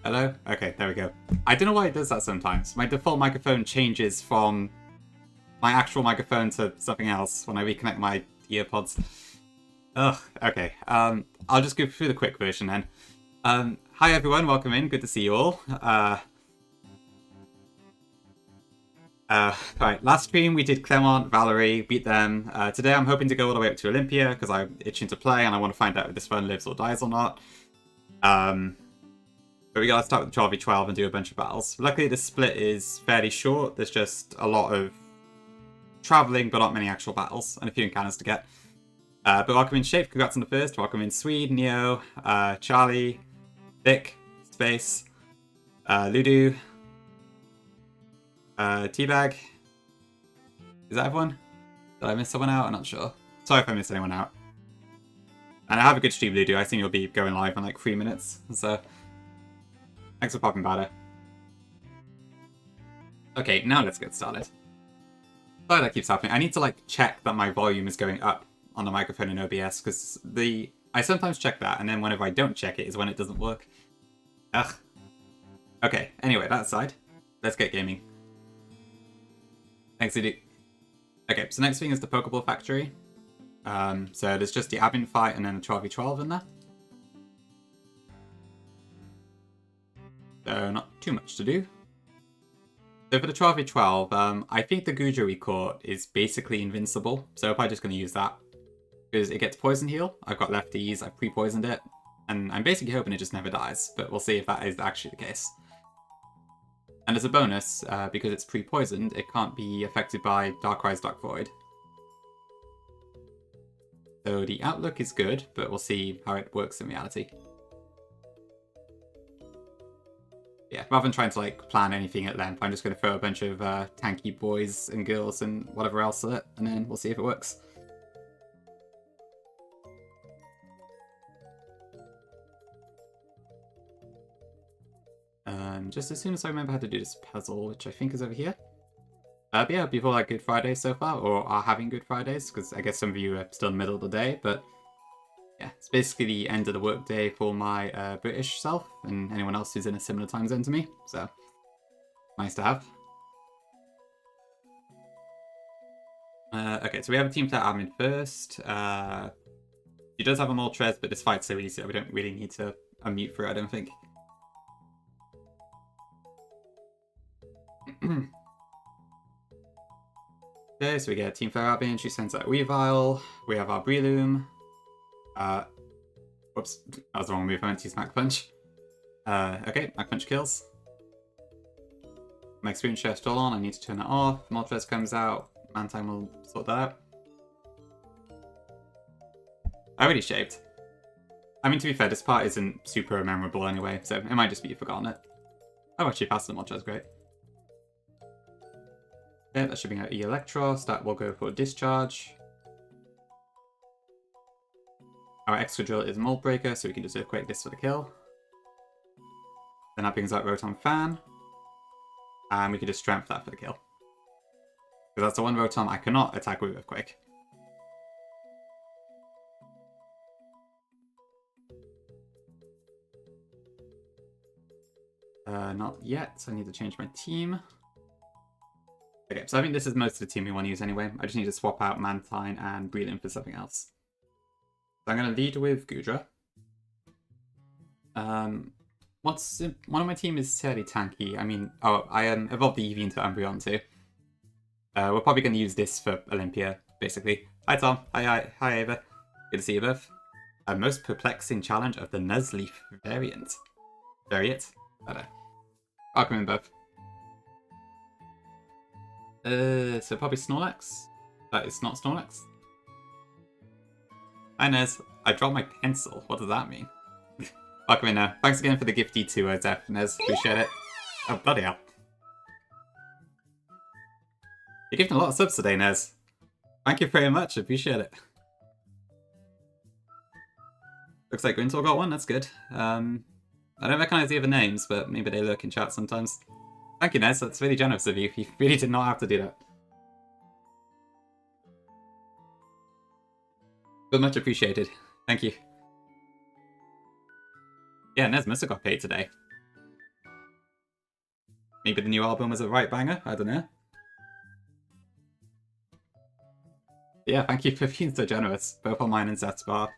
Hello? Okay, there we go. I don't know why it does that sometimes. My default microphone changes from my actual microphone to something else when I reconnect my earpods. Ugh, okay. I'll just go through the quick version then. Hi everyone, welcome in. Good to see you all. Right, last stream we did Clermont, Valerie, beat them. Today I'm hoping to go all the way up to Olympia because I'm itching to play and I want to find out if this phone lives or dies or not. But we gotta start with 12v12 and do a bunch of battles. Luckily the split is fairly short. There's just a lot of travelling but not many actual battles and a few encounters to get. But welcome in Shape, congrats on the first. Welcome in Swede, Neo, Charlie, Vic, Space, Ludu, Teabag. Is that everyone? Did I miss someone out? I'm not sure. Sorry if I missed anyone out. And I have a good stream, Ludu. I think you'll be going live in like 3 minutes. So, thanks for popping by there. Okay, now let's get started. Sorry that keeps happening. I need to like check that my volume is going up on the microphone in OBS because I sometimes check that and then whenever I don't check it is when it doesn't work. Ugh. Okay, anyway, that aside, let's get gaming. Thanks, Ludu. Okay, so next thing is the Pokeball Factory. So there's just the admin fight and then a 12v12 in there. So not too much to do. So for the 12v12, I think the Goodra we caught is basically invincible. So I'm probably just going to use that. Because it gets Poison Heal. I've got lefties, I've pre-poisoned it. And I'm basically hoping it just never dies. But we'll see if that is actually the case. And as a bonus, because it's pre-poisoned, it can't be affected by Darkrai, Dark Void. So the outlook is good, but we'll see how it works in reality. Yeah, rather than trying to like plan anything at length, I'm just going to throw a bunch of tanky boys and girls and whatever else at it, and then we'll see if it works. Just as soon as I remember how to do this puzzle, which I think is over here. But yeah, people like Good Fridays so far, or are having Good Fridays, because I guess some of you are still in the middle of the day, but yeah, it's basically the end of the workday for my British self, and anyone else who's in a similar time zone to me, so nice to have. Okay, so we have a team player admin first. He does have a Moltres, but this fight's so easy that we don't really need to unmute for it, I don't think. Okay, so we get Team Flare Admin, she sends out Weavile, we have our Breloom. Whoops, that was the wrong move, I meant to use Mach Punch. Okay, Mach Punch kills. My experience share still on, I need to turn that off. Moltres comes out, Mantine will sort that out. I already shaped. I mean, to be fair, this part isn't super memorable anyway, so it might just be forgotten it. Oh, actually, passed the Moltres, great. Okay, that should be an Electros, that will go for Discharge. Our extra drill is Mold Breaker, so we can just equate this for the kill. Then that brings out Rotom Fan. And we can just Strength that for the kill. Because that's the one Rotom I cannot attack with Earthquake. Not yet, so I need to change my team. Okay, so I think this is most of the team we want to use anyway. I just need to swap out Mantine and Breloom for something else. So I'm going to lead with Goodra. One of my team is fairly tanky. I mean, I evolved the Eevee into Umbreon too. We're probably going to use this for Olympia, basically. Hi Tom, hi Ava. Good to see you both. Most perplexing challenge of the Nuzlocke variant. Variant? I don't know. Welcome in both. So probably Snorlax? It's not Snorlax? Hi Nez, I dropped my pencil. What does that mean? Welcome in now. Thanks again for the gifty to Zeph, Nez. Appreciate it. Oh, bloody hell. You're giving a lot of subs today, Nez. Thank you very much. Appreciate it. Looks like Grintle got one. That's good. I don't recognize the other names, but maybe they lurk in chat sometimes. Thank you, Nez. That's really generous of you. You really did not have to do that. But much appreciated. Thank you. Yeah, Nez must have got paid today. Maybe the new album was a right banger, I don't know. Yeah, thank you for being so generous, both on mine and Seth's bar.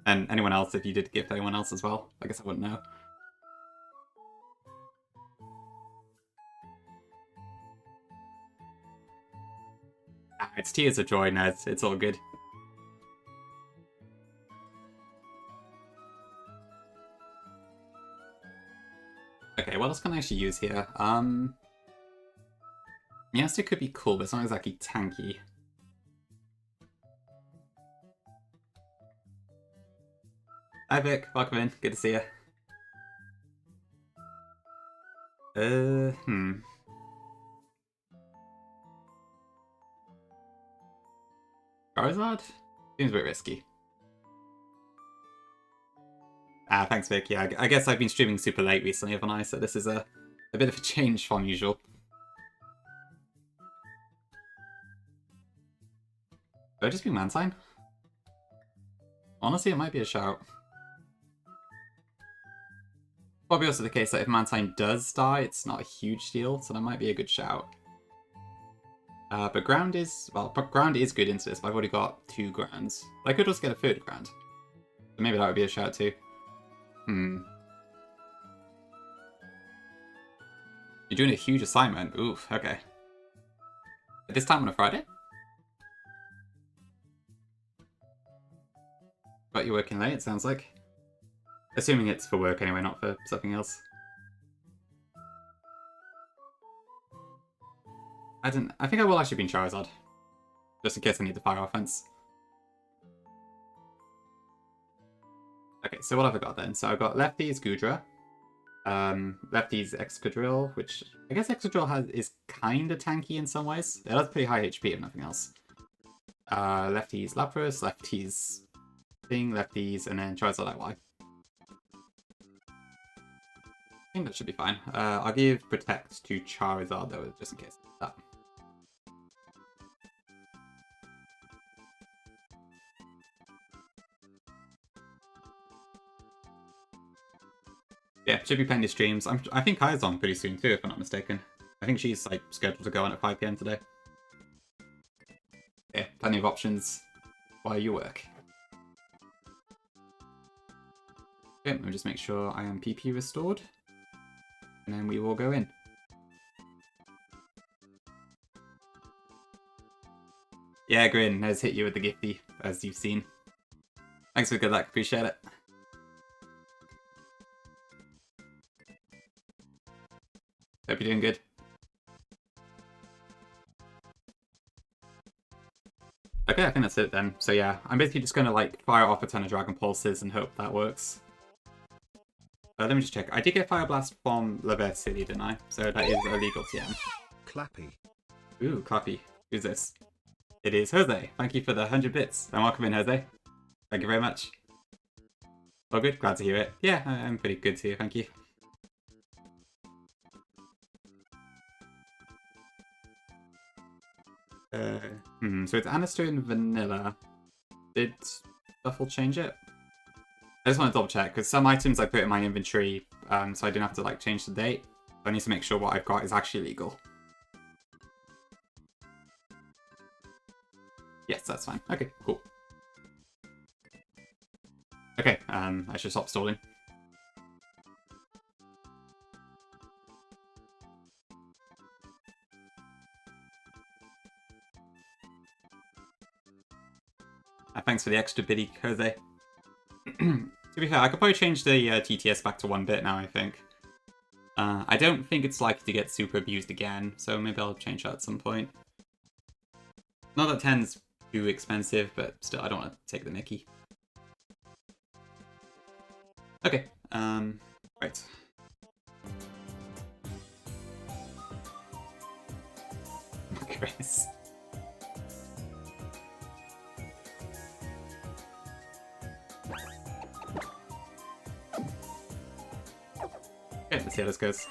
And anyone else, if you did gift anyone else as well. I guess I wouldn't know. It's tears of joy, Ned. It's all good. Okay, what else can I actually use here? Yes, it could be cool, but it's not exactly tanky. Hi Vic, welcome in. Good to see you. Charizard? Seems a bit risky. Thanks Vic. Yeah, I guess I've been streaming super late recently, haven't I? So this is a bit of a change from usual. Could I just be Mantine? Honestly, it might be a shout. Probably also the case that if Mantine does die, it's not a huge deal, so that might be a good shout. But ground is, well, ground is good into this, but I've already got 2 grounds. I could also get a 3rd ground. So maybe that would be a shout too. You're doing a huge assignment. Oof, okay. At this time on a Friday? But you're working late, it sounds like. Assuming it's for work anyway, not for something else. I think I will actually be in Charizard. Just in case I need the fire offense. Okay, so what have I got then? So I've got Lefty's Goodra. Lefty's Excadrill, which I guess Excadrill is kind of tanky in some ways. It has pretty high HP if nothing else. Lefty's Lapras, Lefty's Thing, Lefty's, and then Charizard IY. I think that should be fine. I'll give Protect to Charizard though, just in case of that. Yeah, should be playing the streams. I think Kaya's on pretty soon too, if I'm not mistaken. I think she's like scheduled to go on at 5 PM today. Yeah, plenty of options while you work. Okay, let me just make sure I am PP restored. And then we will go in. Yeah, Grin has hit you with the gifty, as you've seen. Thanks for good luck, appreciate it. Hope you're doing good. Okay, I think that's it then. So yeah, I'm basically just gonna like fire off a ton of Dragon Pulses and hope that works. Let me just check. I did get Fire Blast from Laver City, didn't I? So that is a legal TM. Clappy. Ooh, Clappy. Who's this? It is Jose. Thank you for the 100 bits. And welcome in, Jose. Thank you very much. Oh, good. Glad to hear it. Yeah, I'm pretty good too. Thank you. So it's Anister and Vanilla. Did Shuffle change it? I just want to double check, because some items I put in my inventory, so I didn't have to like change the date. I need to make sure what I've got is actually legal. Yes, that's fine. Okay, cool. Okay, I should stop stalling. Thanks for the extra biddy, Jose. To be fair, I could probably change the TTS back to 1 bit now, I think. I don't think it's likely to get super abused again, so maybe I'll change that at some point. Not that 10's too expensive, but still, I don't want to take the mickey. Okay, right. Chris. Okay, let's see how this goes.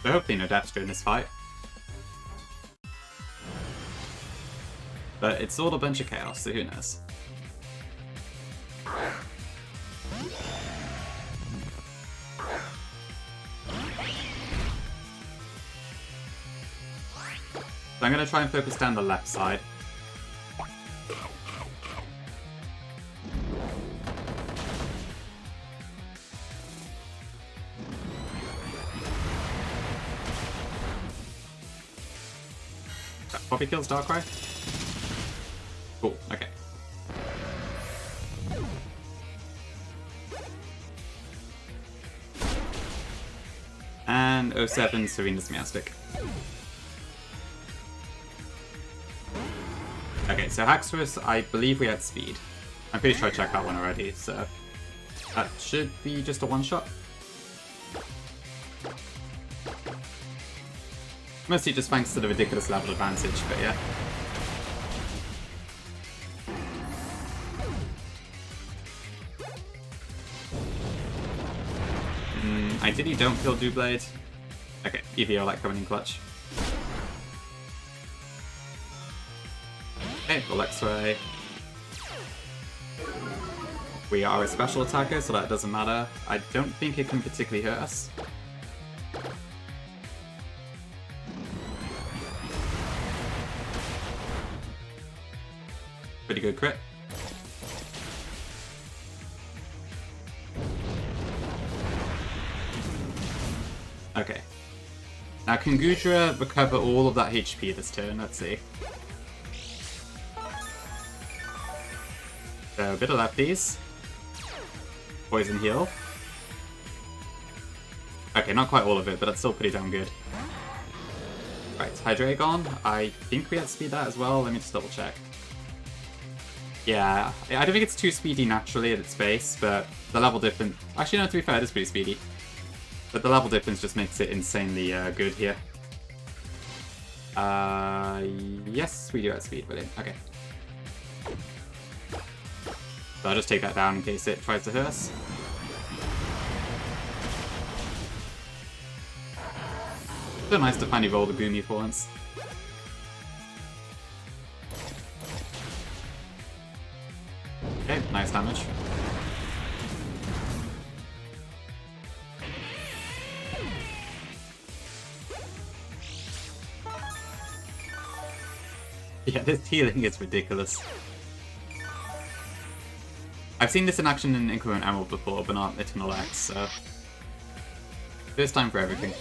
So hopefully no deaths during this fight. But it's all a bunch of chaos, so who knows. I'm going to try and focus down the left side. That probably kills Darkrai. Cool, okay. And 07 Serena's Meowstic. Okay, so Haxorus, I believe we had speed. I'm pretty sure I checked that one already, so that should be just a one-shot. Mostly just thanks to the ridiculous level advantage, but yeah. Ideally don't kill Doublade. Okay, EVO like coming in clutch. Okay, full X-Ray. We are a special attacker, so that doesn't matter. I don't think it can particularly hurt us. Pretty good crit. Okay. Now can Gudra recover all of that HP this turn? Let's see. So a bit of lefties. Poison heal. Okay, not quite all of it, but that's still pretty damn good. Right, Hydreigon. I think we had speed that as well. Let me just double check. Yeah, I don't think it's too speedy naturally at its base, but the level difference... Actually, no, to be fair, it is pretty speedy. But the level difference just makes it insanely good here. Yes, we do have speed, brilliant. Okay. So I'll just take that down in case it tries to hurt us. So nice to finally roll the Goomy for once. Okay, nice damage. Yeah, this healing is ridiculous. I've seen this in action in Increment Emerald before, but not Eternal X, so... First time for everything.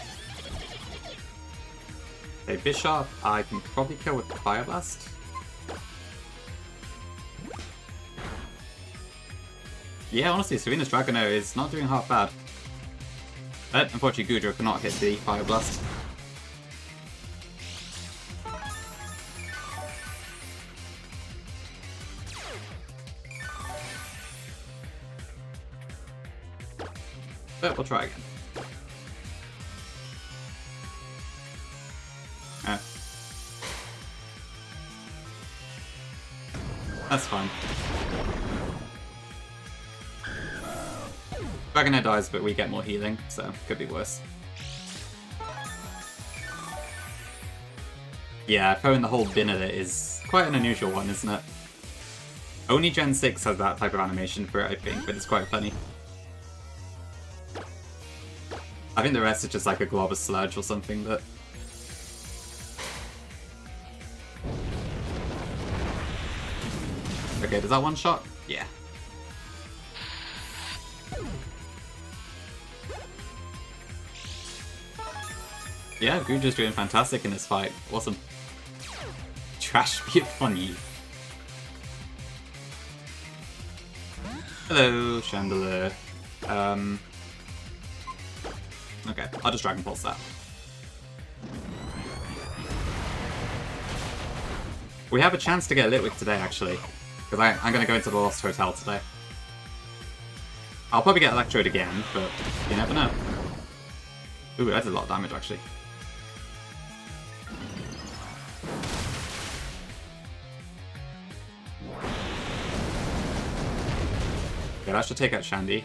Okay, Bishop, I can probably kill with Fire Blast. Yeah, honestly, Serena's Dragonair is not doing half bad. But, unfortunately, Gudra cannot hit the Fire Blast. But we'll try again. That's fine. Dragonair dies, but we get more healing, so could be worse. Yeah, throwing the whole bin at it is quite an unusual one, isn't it? Only Gen 6 has that type of animation for it, I think, but it's quite funny. I think the rest is just like a glob of sludge or something, but... Okay, does that one shot? Yeah. Yeah, Gudra's doing fantastic in this fight. Awesome. Trash be funny. Hello, Chandelier. Okay, I'll just Dragon Pulse that. We have a chance to get Litwick today, actually. Because I'm going to go into the Lost Hotel today. I'll probably get Electrode again, but you never know. Ooh, that's a lot of damage, actually. Yeah, that should take out Shandy.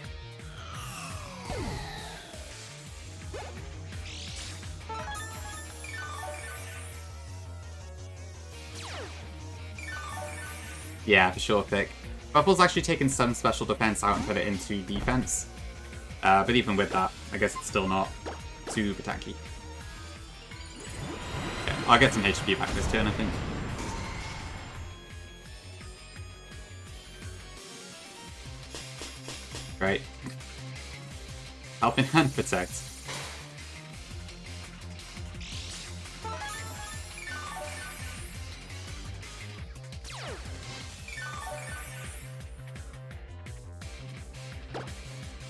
Yeah, for sure pick. Buffle's actually taken some special defense out and put it into defense. But even with that, I guess it's still not super tanky. Okay, I'll get some HP back this turn, I think. Right. Helping Hand Protect.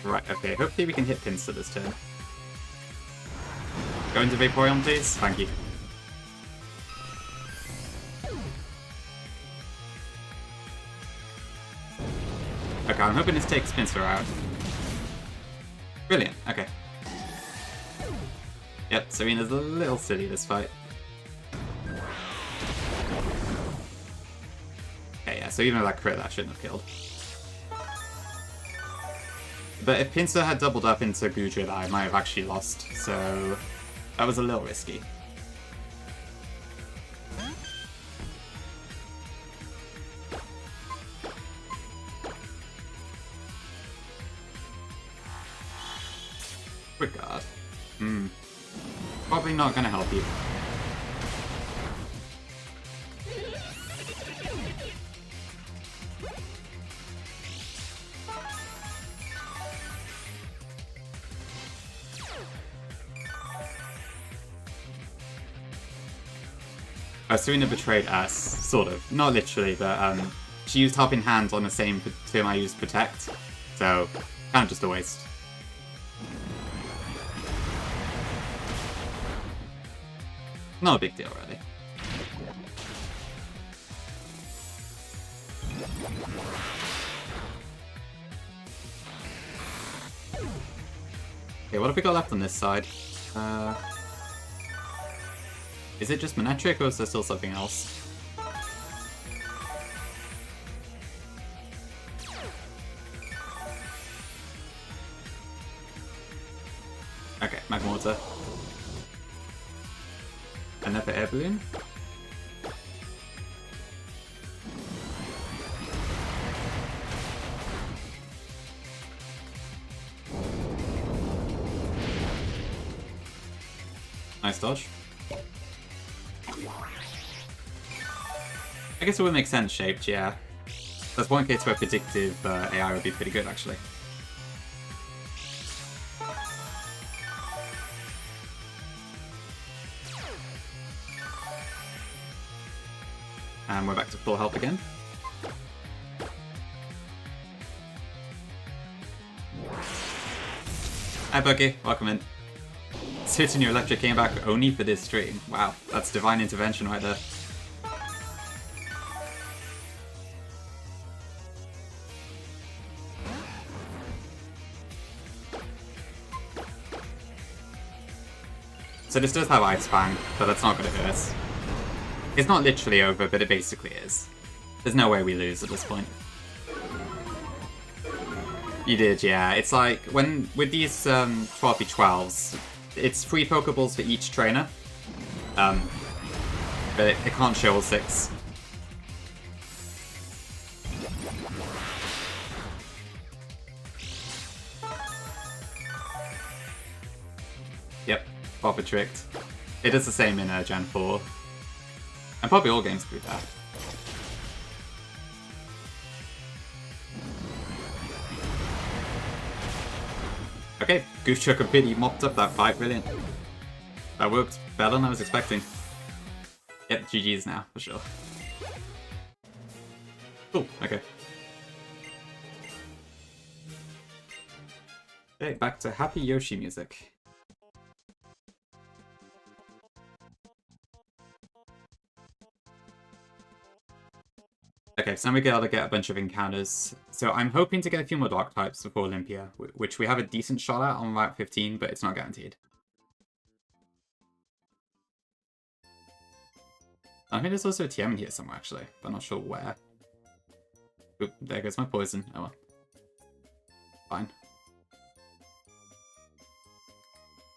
Right, okay, hopefully we can hit Pinsir this turn. Go into Vaporeon, please. Thank you. Okay, I'm hoping this takes Pinsir out. Brilliant, okay. Yep, Serena's a little silly this fight. Okay, yeah, so even with that crit, that shouldn't have killed. But if Pinsir had doubled up into Gudra, I might have actually lost, so that was a little risky. Regard. Probably not gonna help you. Serena betrayed us, sort of. Not literally, but she used Helping Hand on the same turn I used Protect, so kind of just a waste. Not a big deal, really. Okay, what have we got left on this side? Is it just Manectric, or is there still something else? Okay, Magmortar. Another Air Balloon. Nice dodge. I guess it would make sense shaped, yeah. That's one case where predictive AI would be pretty good, actually. And we're back to full health again. Hi Buggy, welcome in. Switching your electric came back only for this stream. Wow, that's divine intervention right there. So this does have Ice Fang, but that's not going to hurt us. It's not literally over, but it basically is. There's no way we lose at this point. You did, yeah. It's like, when with these 12v12s, it's 3 Pokeballs for each trainer. But it can't show all 6. Yep, proper tricked. It is the same in Gen 4. And probably all games do that. Okay, Goose completely mopped up that fight, brilliant. That worked better than I was expecting. Yep, GG's now, for sure. Cool, okay. Okay, back to happy Yoshi music. Okay, so now we gotta get a bunch of encounters. So I'm hoping to get a few more Dark types before Olympia, which we have a decent shot at on Route 15, but it's not guaranteed. I think there's also a TM in here somewhere, actually, but I'm not sure where. Oop, there goes my poison. Oh well. Fine.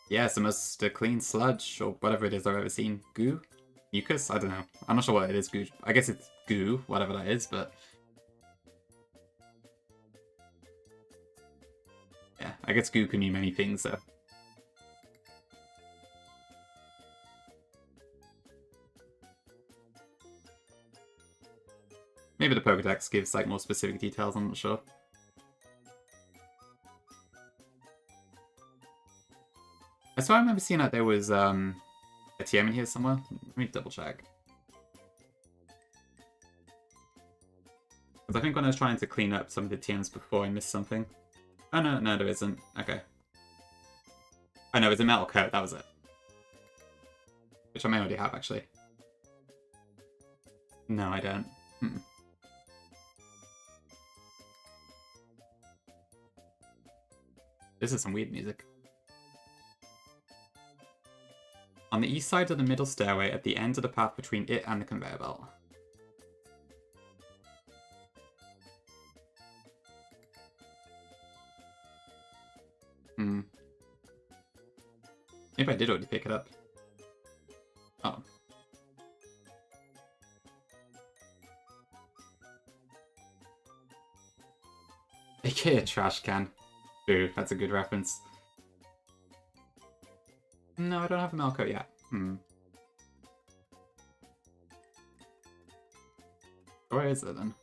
Yeah, it's the most clean sludge, or whatever it is I've ever seen. Goo? Mucus? I don't know. I'm not sure what it is. Goo. I guess it's goo, whatever that is, but... yeah, I guess goo can mean many things, so... Maybe the Pokedex gives like more specific details, I'm not sure. I swear I remember seeing that there was a TM in here somewhere. Let me double check. Because I think when I was trying to clean up some of the TMs before, I missed something. Oh no, no, there isn't. Okay. Oh no, it's a metal coat, that was it. Which I may already have, actually. No, I don't. This is some weird music. On the east side of the middle stairway, at the end of the path between it and the conveyor belt. Maybe I did already pick it up. Oh. AKA a trash can. Ooh, that's a good reference. No, I don't have a Melcoat yet. Where is it then?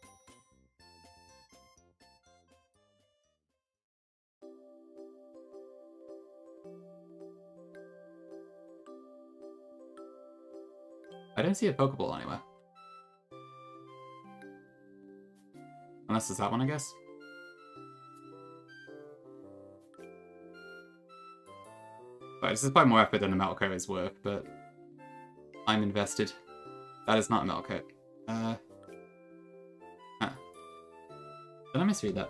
I don't see a Pokeball anywhere. Unless it's that one, I guess. Right, this is probably more effort than a Metal Coat is worth, but I'm invested. That is not a Metal Coat. Did I misread that?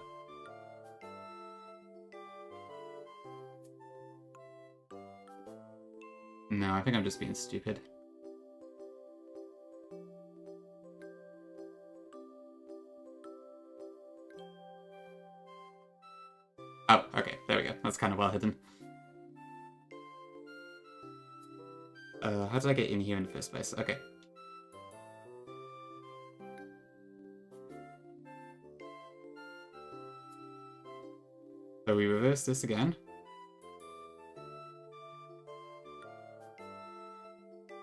No, I think I'm just being stupid. Oh, okay, there we go. That's kind of well hidden. How did I get in here in the first place? Okay. So we reverse this again.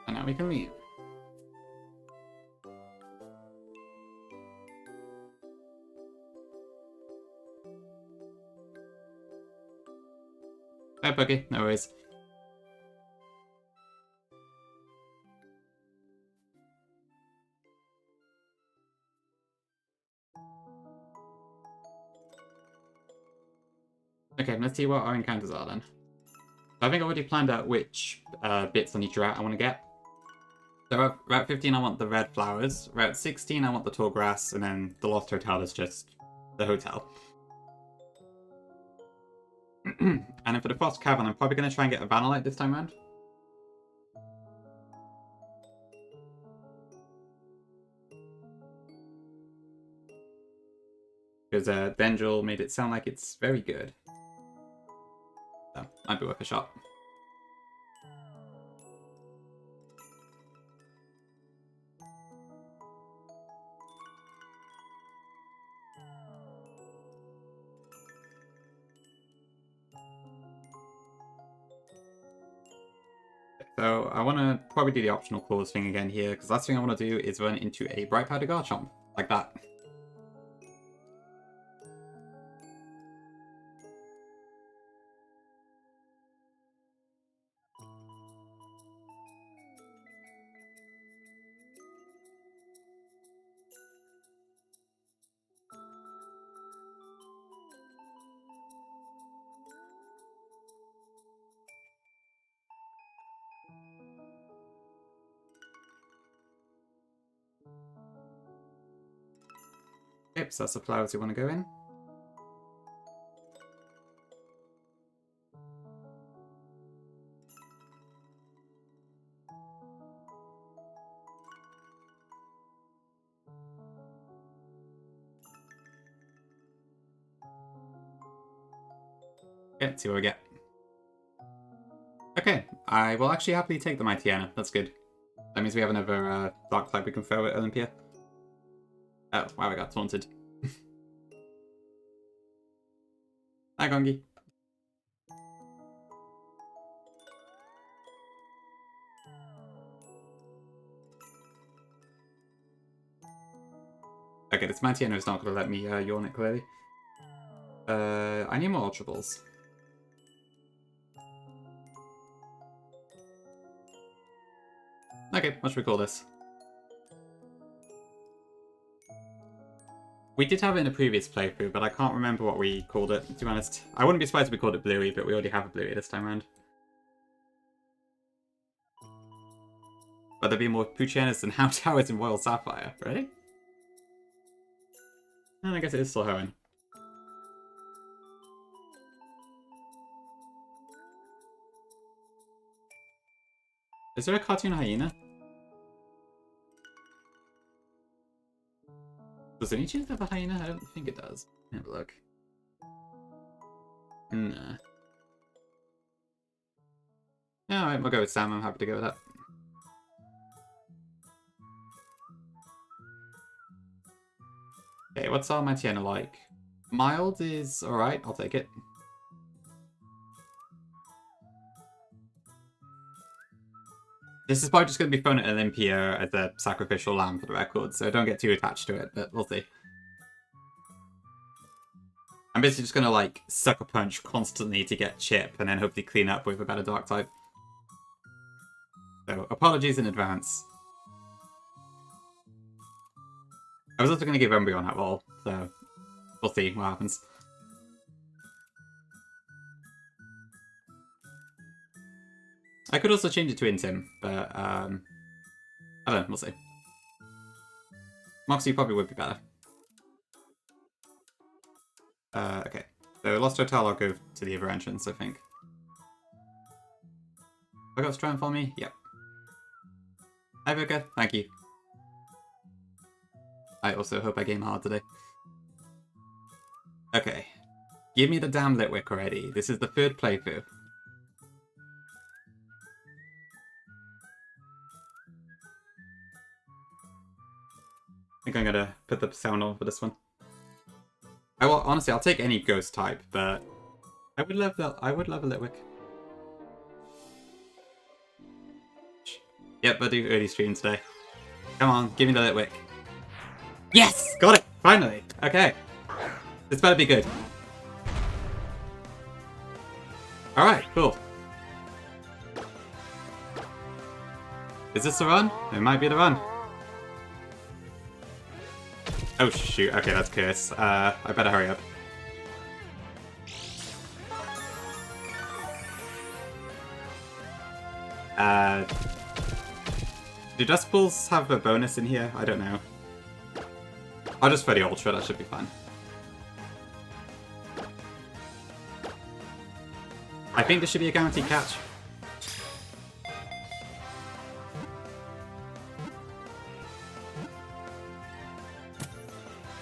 And now we can leave. Bye, Pokey. No worries. Okay, let's see what our encounters are then. I think I already planned out which bits on each route I want to get. So Route 15 I want the red flowers, Route 16 I want the tall grass, and then the Lost Hotel is just the hotel. And then for the Frost Cavern, I'm probably going to try and get a Vanillite this time around. Because Dendril made it sound like it's very good. So, might be worth a shot. So I want to probably do the optional claws thing again here, because last thing I want to do is run into a Bright Powder Garchomp, like that. Yep, so that's the flowers you want to go in. Yeah, let's see what we get. Okay, I will actually happily take the Mightyena. That's good. That means we have another Dark type we can throw at Olympia. Oh, wow, we got taunted. Hi, Gongi. Okay, Okay, this Mantiano is not going to let me yawn it clearly. I need more Ultra Balls. Okay, what should we call this? We did have it in a previous playthrough, but I can't remember what we called it, to be honest. I wouldn't be surprised if we called it Bluey, but we already have a Bluey this time around. But there'd be more Poochianas than Hound Towers in Royal Sapphire, right? And I guess it is still Hoenn. Is there a cartoon hyena? Does any chance have a hyena? I don't think it does. Have a look. Nah. Alright, we'll go with Sam. I'm happy to go with that. Okay, what's our Mantiana like? Mild is alright, I'll take it. This is probably just going to be thrown at Olympia as a sacrificial lamb for the record, so don't get too attached to it, but we'll see. I'm basically just going to, like, sucker punch constantly to get chip, and then hopefully clean up with a better dark type. So, apologies in advance. I was also going to give Umbreon that roll, so we'll see what happens. I could also change it to Intim, but I don't know, we'll see. Moxie probably would be better. Okay, so Lost Hotel, I'll go to the other entrance, I think. I got Triumph on me? Yep. Hi, Voka. Thank you. I also hope I game hard today. Okay. Give me the damn Litwick already. This is the third playthrough. I think I'm gonna put the sound on for this one. Honestly, I'll take any ghost type, but I would love a Litwick. Yep, I do early stream today. Come on, give me the Litwick. Yes! Got it! Finally! Okay. This better be good. Alright, cool. Is this the run? It might be the run. Oh shoot, okay, that's Curse. I better hurry up. Do Dust Balls have a bonus in here? I don't know. I'll just throw the Ultra, that should be fun. I think this should be a guaranteed catch.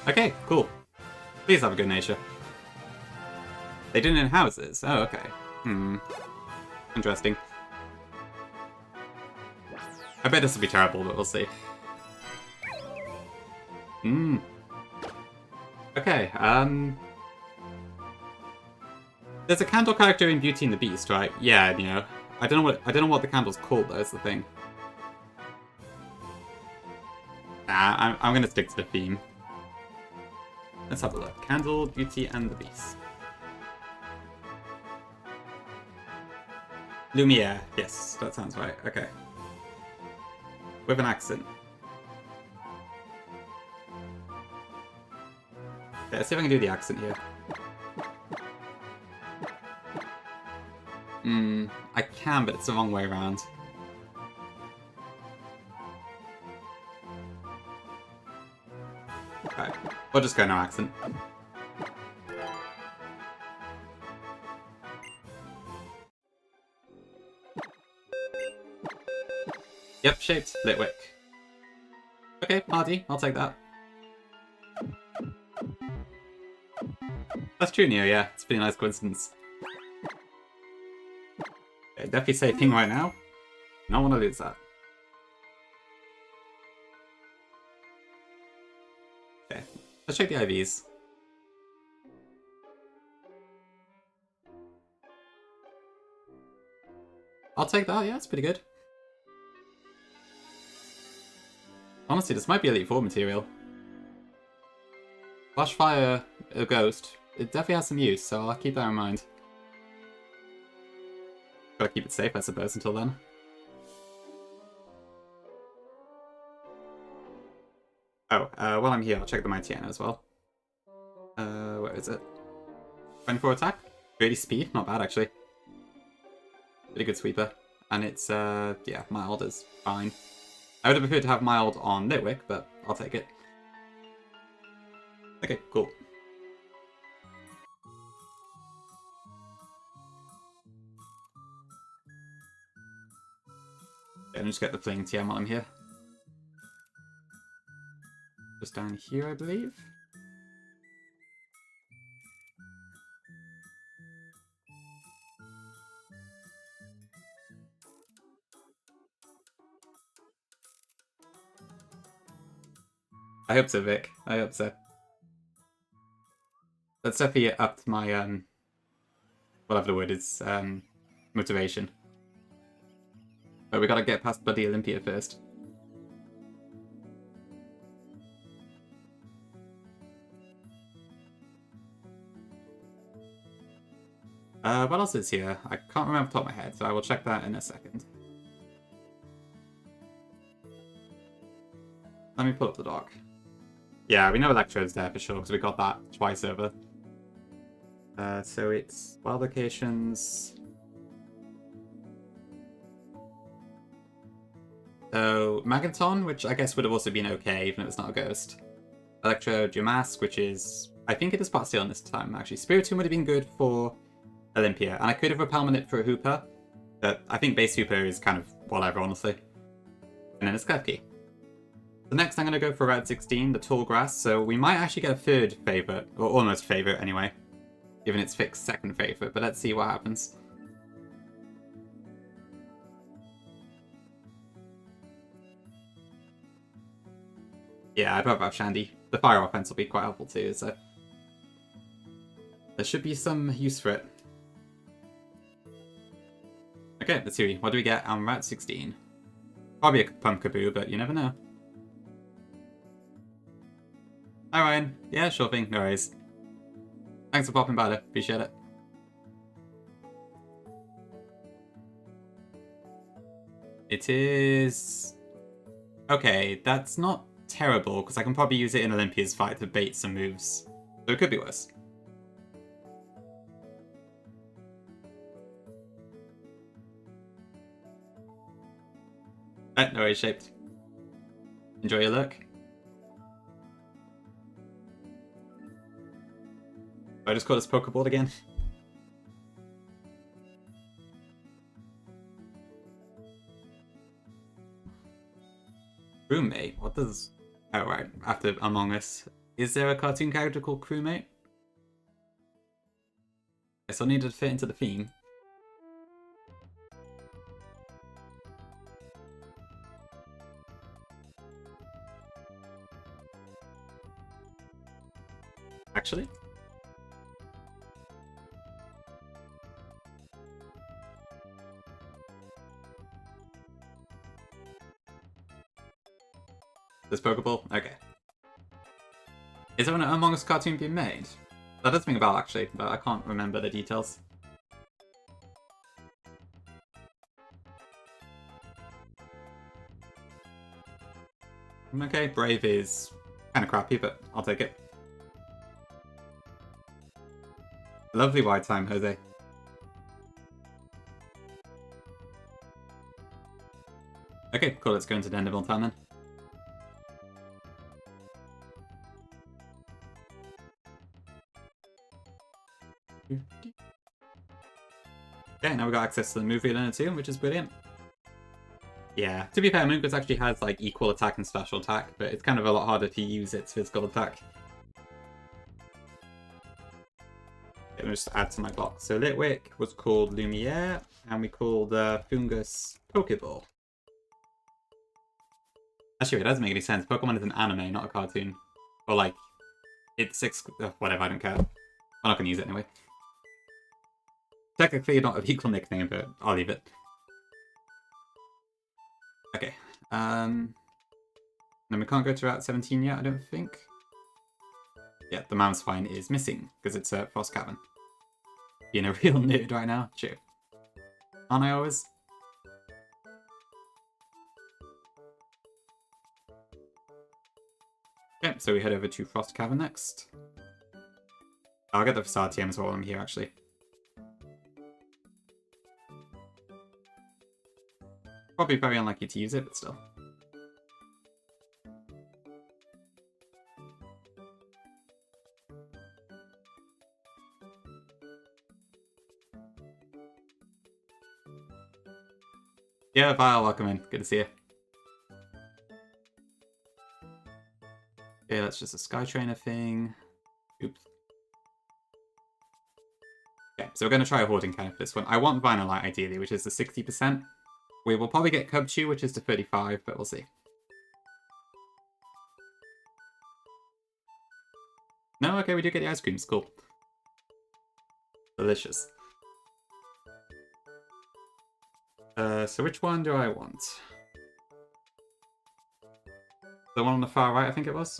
Okay, cool. Please have a good nature. They did it in houses. Oh, okay. Interesting. I bet this will be terrible, but we'll see. Okay, there's a candle character in Beauty and the Beast, right? Yeah, you know. I don't know what the candle's called though, is the thing. Nah, I'm gonna stick to the theme. Let's have a look. Candle, Beauty and the Beast. Lumiere. Yes, that sounds right. Okay. With an accent. Okay, let's see if I can do the accent here. I can, but it's the wrong way around. Okay, we'll just go no accent. Yep, shaped Litwick. Okay, party, I'll take that. That's true, Neo, yeah. It's been a nice coincidence. Okay, definitely say ping right now. Don't want to lose that. Okay, let's check the IVs. I'll take that, yeah, it's pretty good. Honestly, this might be Elite 4 material. Flash Fire, a ghost, it definitely has some use, so I'll keep that in mind. Gotta keep it safe, I suppose, until then. Oh, while I'm here, I'll check the Mighty as well. Where is it? 24 attack? 30 speed? Not bad, actually. Pretty good sweeper. And it's, yeah, mild is fine. I would have preferred to have mild on Litwick, but I'll take it. Okay, cool. Yeah, let me just get the fling TM while I'm here. Just down here, I believe. I hope so, Vic. I hope so. That's definitely upped my, whatever the word is, motivation. But we gotta get past Bloody Olympia first. What else is here? I can't remember off the top of my head, so I will check that in a second. Let me pull up the doc. Yeah, we know Electro's there for sure, because we got that twice over. So it's wild locations. So, Magaton, which I guess would have also been okay, even if it's not a ghost. Electro Dumask, which is... I think it is part steel this time, actually. Spiritomb would have been good for Olympia, and I could have Repelment it for a Hooper, but I think base Hooper is kind of whatever, honestly. And then it's Klefki. So next I'm going to go for Route 16, the Tall Grass, so we might actually get a third favourite, or almost favourite anyway, given its fixed second favourite, but let's see what happens. Yeah, I'd rather have Shandy. The fire offense will be quite helpful too, so there should be some use for it. Okay, let's see. What do we get on Route 16? Probably a Pumpkaboo, but you never know. Hi Ryan. Yeah, sure thing. No worries. Thanks for popping by though. Appreciate it. It is... Okay, that's not terrible, because I can probably use it in Olympia's fight to bait some moves. So it could be worse. No worries, Shaped. Enjoy your look. I just call this Pokeball again. Crewmate? What does... Oh, right. After Among Us. Is there a cartoon character called Crewmate? I still needed to fit into the theme. Actually? This Pokeball? Okay. Is there an Among Us cartoon being made? That does ring a bell, actually, but I can't remember the details. Okay, Brave is kind of crappy, but I'll take it. Lovely wide time, Jose. Okay, cool, let's go into Dendeville Town then. Okay, now we got access to the movie learner too, which is brilliant. Yeah, to be fair, Moongus actually has like equal attack and special attack, but it's kind of a lot harder to use its physical attack. Let me just add to my box. So Litwick was called Lumiere, and we called Fungus Pokeball. Actually, it doesn't make any sense. Pokemon is an anime, not a cartoon. Or like, it's whatever, I don't care. I'm not going to use it anyway. Technically not an equal nickname, but I'll leave it. Okay. Then we can't go to Route 17 yet, I don't think. Yeah, the mouse spine is missing because it's a frost cavern. Being a real nerd right now. Sure. Aren't I always? Okay, so we head over to Frost Cavern next. I'll get the Facade TM as well while I'm here, actually. Probably very unlucky to use it, but still. Yeah, Vile, welcome in. Good to see you. Okay, that's just a Skytrainer thing. Oops. Okay, so we're going to try a Hoarding Cannon for this one. I want Vinylite ideally, which is the 60%. We will probably get Cubchew, which is the 35, but we'll see. No, okay, we do get the ice creams. Cool. Delicious. So which one do I want? The one on the far right, I think it was?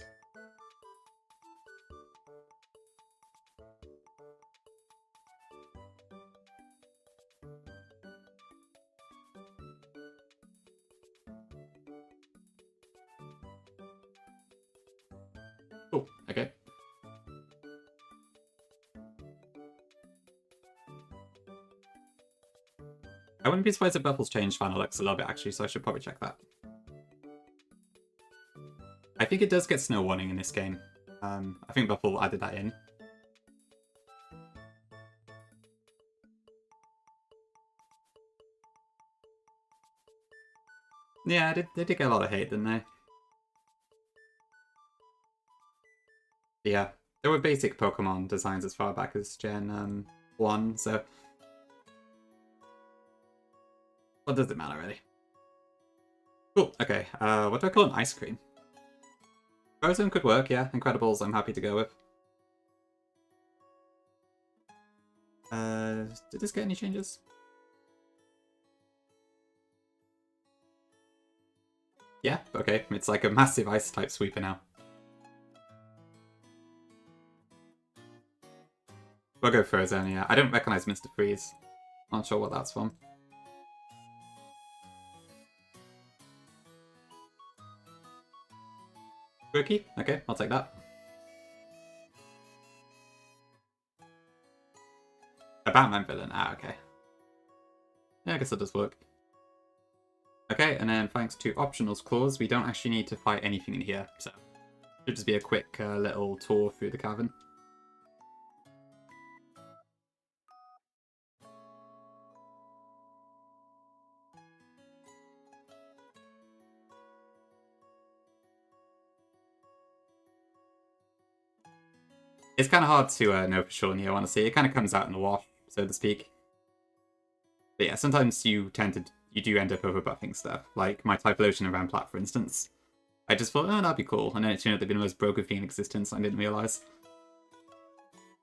Cool, okay. I wouldn't be surprised if Buffles changed Final Looks a little bit, actually, so I should probably check that. I think it does get snow warning in this game. I think Buffle added that in. Yeah, they did get a lot of hate, didn't they? Yeah, there were basic Pokemon designs as far back as Gen 1, so... What does it matter, really? Cool, okay. What do I call an ice cream? Frozen could work, yeah. Incredibles I'm happy to go with. Did this get any changes? Yeah, okay. It's like a massive ice type sweeper now. We'll go Frozen, yeah. I don't recognize Mr. Freeze. Not sure what that's from. Quirky? Okay, I'll take that. A Batman villain? Ah, okay. Yeah, I guess that does work. Okay, and then thanks to Optionals clause, we don't actually need to fight anything in here, so... Should just be a quick little tour through the cavern. It's kind of hard to know for sure, Neo, honestly. It kind of comes out in the wash, so to speak. But yeah, sometimes you do end up overbuffing stuff. Like my Typhlosion and Ramplat, for instance. I just thought, oh, that'd be cool. And then it turned out to be the most broken thing in existence, I didn't realise.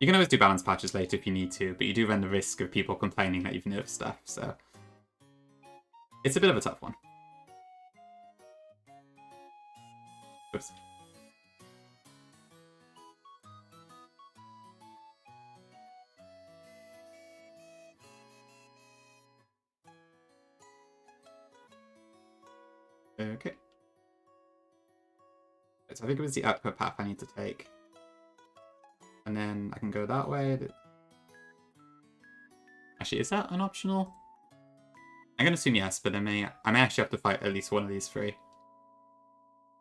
You can always do balance patches later if you need to, but you do run the risk of people complaining that you've nerfed stuff, so... It's a bit of a tough one. Oops. Okay. So I think it was the output path I need to take. And then I can go that way. Actually, is that an optional? I'm going to assume yes, but I may actually have to fight at least one of these three.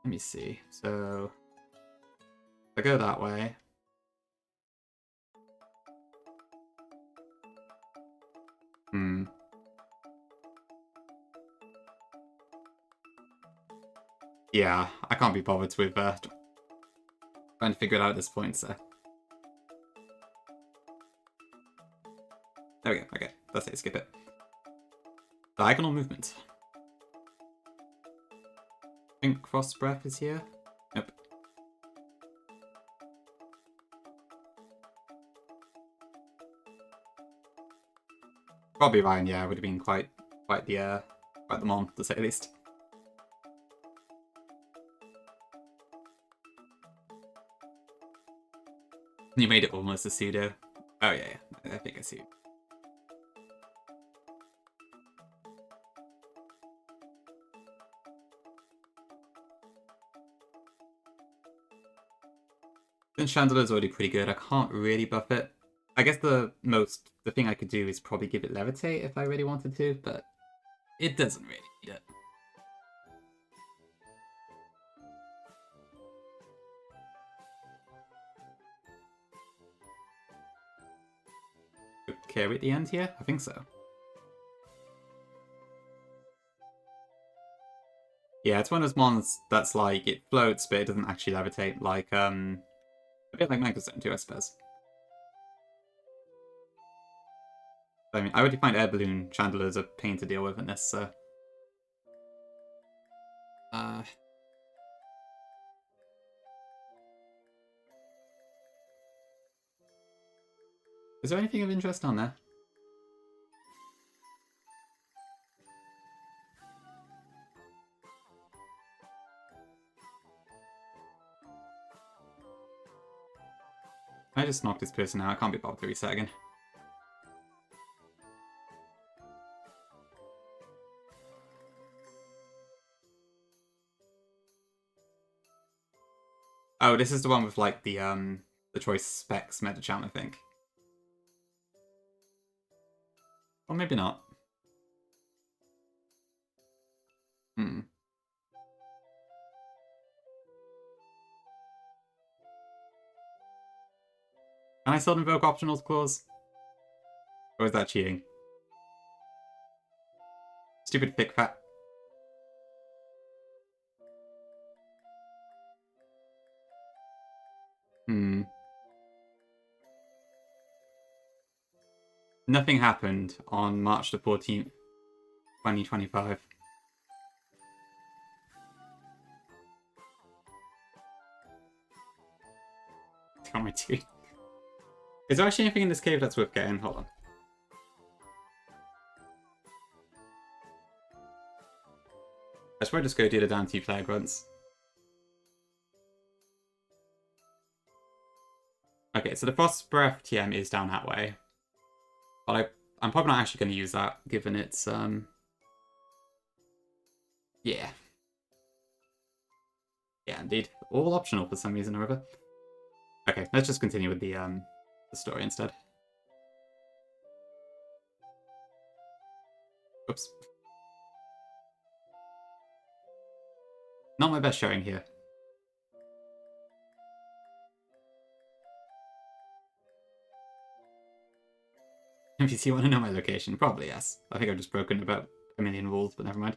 Let me see. So, if I go that way. Yeah, I can't be bothered with trying to figure it out at this point, so. There we go, okay. That's it, skip it. Diagonal movement. I think Frost Breath is here. Nope. Probably Ryan, yeah, would have been quite the mon, to say the least. You made it almost a pseudo. Oh yeah, I think I see. Since Chandeler's already pretty good, I can't really buff it. I guess the thing I could do is probably give it Levitate if I really wanted to, but it doesn't really need it. Carry at the end here? I think so. Yeah, it's one of those ones that's like, it floats, but it doesn't actually levitate, like, a bit like Magazine too, I suppose. I mean, I already find Air Balloon Chandelers a pain to deal with in this, so... Is there anything of interest on there? I just knocked this person out, I can't be bothered to reset again. Oh, this is the one with, like, the choice specs Metachan, I think. Or maybe not. Hmm. Can I still invoke Optionals clause? Or is that cheating? Stupid thick fat. Hmm. Nothing happened on March the 14th, 2025. Tell my teeth. Is there actually anything in this cave that's worth getting? Hold on. I should probably just go do the damn two flag runs. Okay, so the Frost Breath TM is down that way. But I'm probably not actually going to use that, given it's, yeah. Yeah, indeed. All optional for some reason or other. Okay, let's just continue with the story instead. Oops. Not my best showing here. If you want to know my location, probably yes. I think I've just broken about a million rules, but never mind.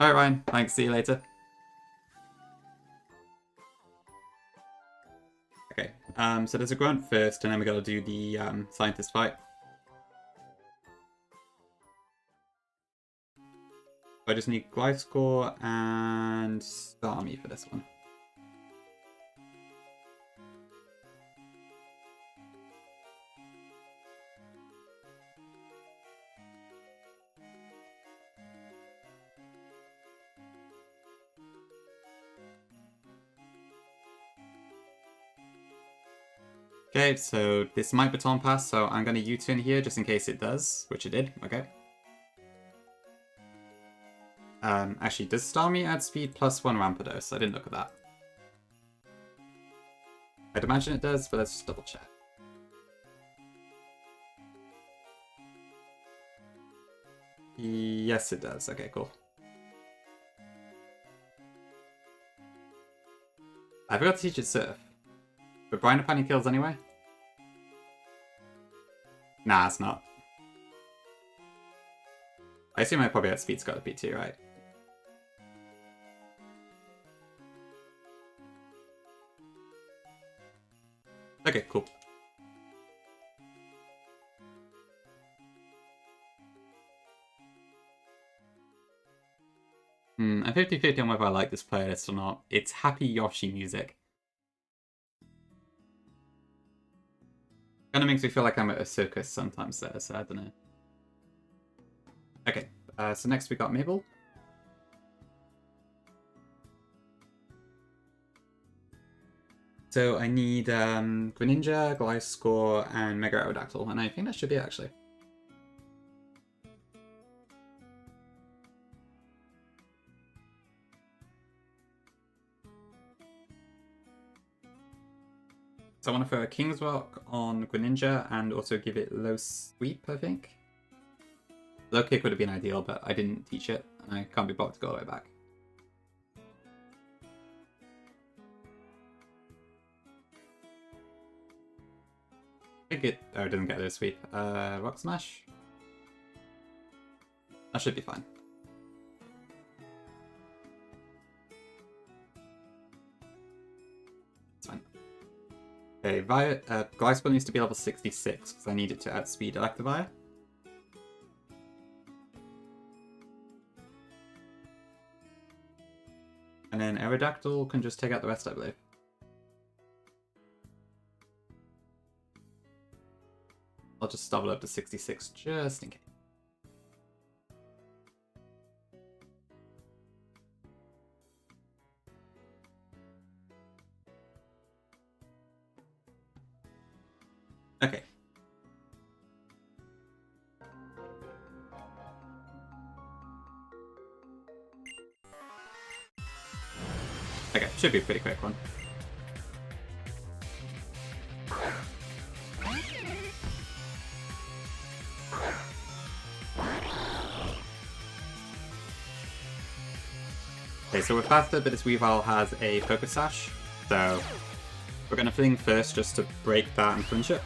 Alright, Ryan. Thanks. See you later. Okay, so there's a grunt first, and then we gotta do the scientist fight. I just need Glyphscore and Starmie for this one. Okay, so this might baton pass, so I'm gonna U-turn here just in case it does, which it did. Okay. Actually, does Starmie add speed plus 1 Rampardos? I didn't look at that. I'd imagine it does, but let's just double check. Yes, it does. Okay, cool. I forgot to teach it Surf. But Brine of Honey kills anyway? Nah, it's not. I assume I probably had speed Scott P2, right? Okay, cool. I'm 50-50 on whether I like this playlist or not. It's happy Yoshi music. Kind of makes me feel like I'm at a circus sometimes there, so I don't know. Okay, so next we got Mabel. So I need Greninja, Gliscor, and Mega Aerodactyl, and I think that should be it, actually. So I want to throw a King's Rock on Greninja and also give it low sweep, I think. Low kick would have been ideal, but I didn't teach it, and I can't be bothered to go all the way back. I think it... Oh, it doesn't get low sweep. Rock Smash? That should be fine. It's fine. Okay, Gliscor needs to be level 66, because I need it to outspeed Electivire. And then Aerodactyl can just take out the rest, I believe. I'll just double up to 66 just in case. Okay. Okay, should be a pretty quick one. Okay, so we're faster, but this Weavile has a Focus Sash, so we're going to fling first just to break that and flinch it.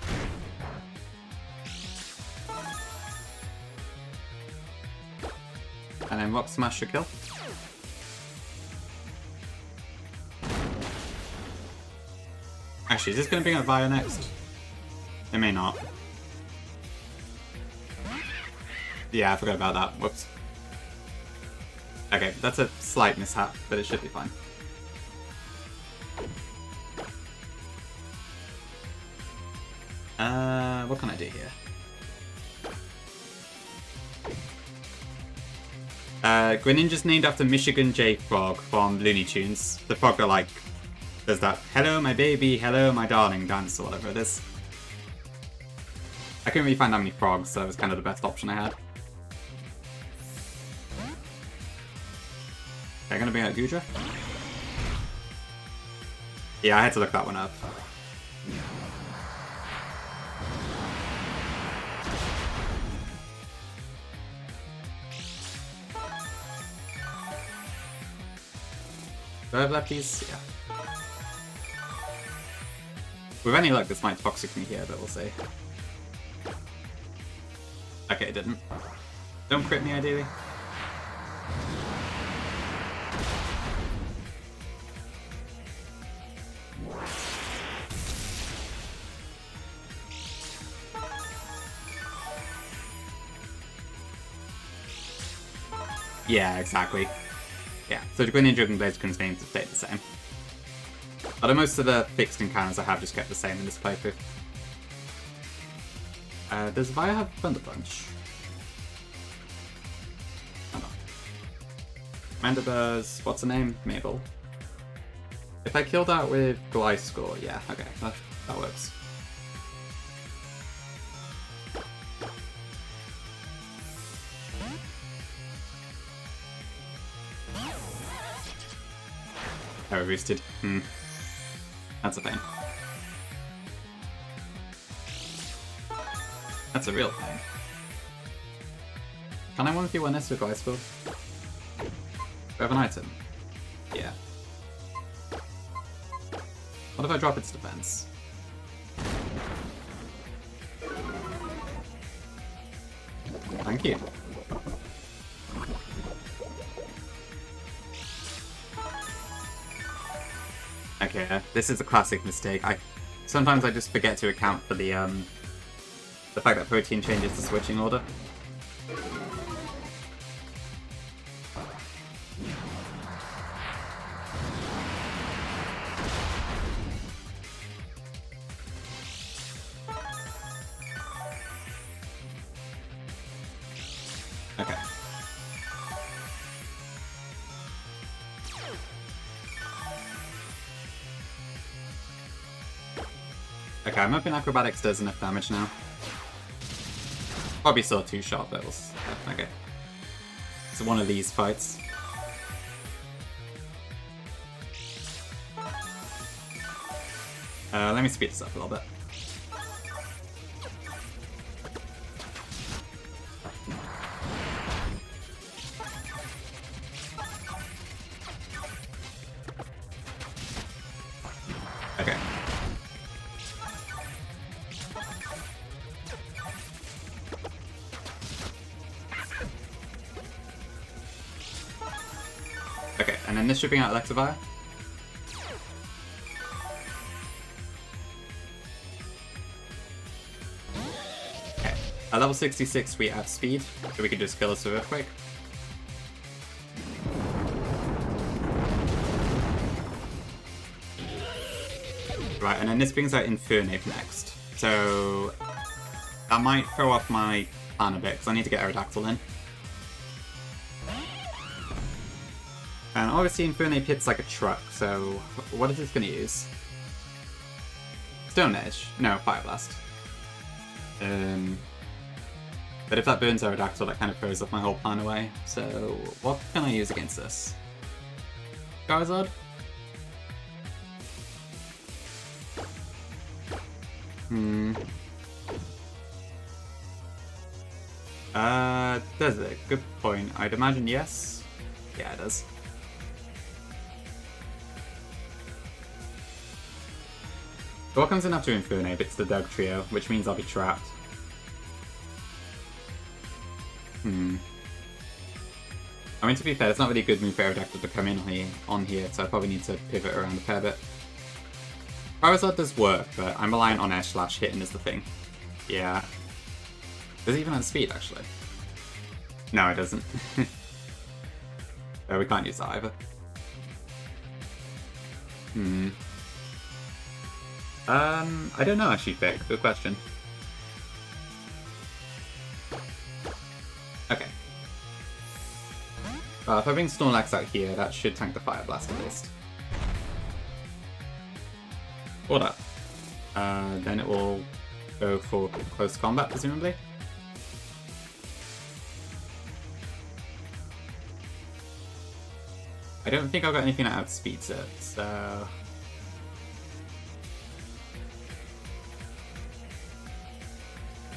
And then Rock Smash should kill. Actually, is this going to bring up Via next? It may not. Yeah, I forgot about that. Whoops. Okay, that's a slight mishap, but it should be fine. What can I do here? Greninja's named after Michigan J. Frog from Looney Tunes. The frog are like, there's that "Hello my baby, hello my darling" dance or whatever it is. I couldn't really find that many frogs, so it was kind of the best option I had. Okay, I'm gonna bring out Gudra. Yeah, I had to look that one up. Do I have lefties? Yeah. With any luck, this might toxic me here, but we'll see. Okay, it didn't. Don't crit me, ideally. Yeah, exactly. Yeah, so the Greninja and Blaziken's names have stayed the same. Although most of the fixed encounters I have just kept the same in this playthrough. Does Via have Thunder Punch? Oh no. Mandibure's, what's her name? Mabel. If I kill that with Gliscor, yeah, okay, that works. Oh, boosted. That's a pain. That's a real pain. Can I 1v1 this with Gliscor? Do I have an item? Yeah. What if I drop its defense? Thank you. Okay, this is a classic mistake. Sometimes I just forget to account for the fact that protein changes the switching order. Okay. Okay, I'm hoping Acrobatics does enough damage now. Probably still 2-shot, but okay. It's one of these fights. Let me speed this up a little bit. Okay. Okay, and then this should bring out Electivire. Okay, at level 66 we have speed, so we can just kill this with Earthquake. Right, and then this brings out Infernape next. So that might throw off my plan a bit, because I need to get Aerodactyl in. And obviously Infernape hits like a truck, so what is this going to use? Stone Edge? No, Fire Blast. But if that burns Aerodactyl, that kind of throws off my whole plan away. So what can I use against this? Charizard? Does it? Good point. I'd imagine yes. Yeah, it does. So what comes in after Infernape? It's the Doug Trio, which means I'll be trapped. I mean, to be fair, it's not really a good move for Aerodactyl to come in on here, so I probably need to pivot around a fair bit. Charizard does work, but I'm reliant on Air Slash hitting is the thing. Yeah. Does it even have speed, actually? No, it doesn't. So we can't use that either. I don't know actually, Vic. Good question. Okay. If I bring Snorlax out here, that should tank the Fire Blast at least. Or that. Then it will go for close combat, presumably. I don't think I've got anything that outspeeds it, so...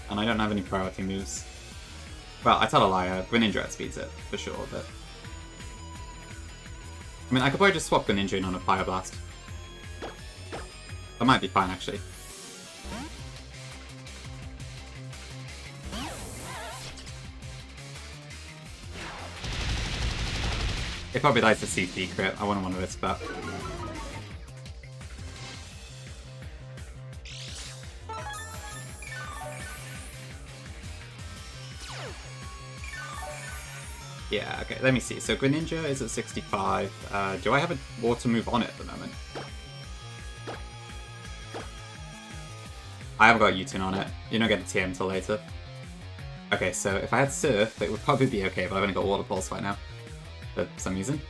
And I don't have any priority moves. Well, I tell a lie, Greninja outspeeds it, for sure, but... I mean, I could probably just swap Greninja in on a Fire Blast. That might be fine, actually. It probably dies to CP crit. I wouldn't want to risk that. Yeah, okay, let me see. So Greninja is at 65. Do I have a water move on it at the moment? I haven't got a U-turn on it. You don't get the TM until later. Okay, so if I had Surf, it would probably be okay, but I've only got Water Pulse right now. For some reason.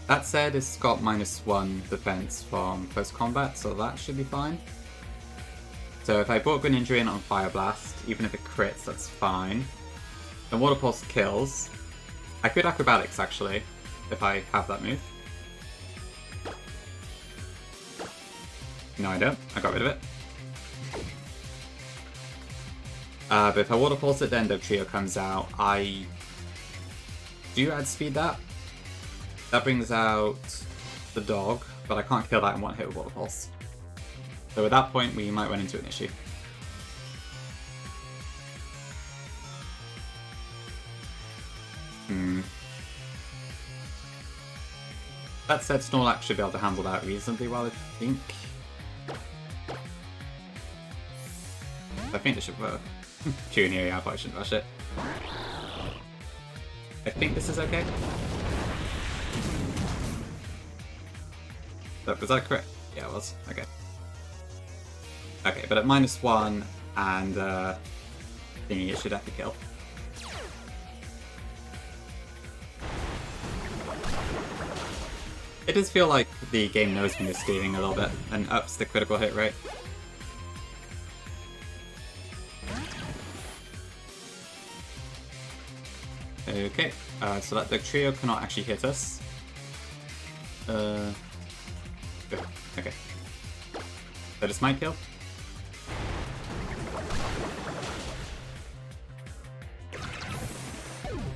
That said, it's got -1 defense from close combat, so that should be fine. So if I brought Greninja in on Fire Blast, even if it crits, that's fine. Then Water Pulse kills. I could Acrobatics, actually, if I have that move. No, I don't. I got rid of it. But if I Water Pulse it, then the Trio comes out. I do add speed that. That brings out the dog, but I can't kill that in one hit with Water Pulse. So at that point, we might run into an issue. That said, Snorlax should be able to handle that reasonably well, I think. I think it should work. Junior, yeah, I probably shouldn't rush it. I think this is okay. Was that a crit? Yeah, it was. Okay. Okay, but at -1 and thingy, it should have to kill. It does feel like the game knows when you're stealing a little bit and ups the critical hit rate. Okay, so that the trio cannot actually hit us. Good. Okay. So this might kill.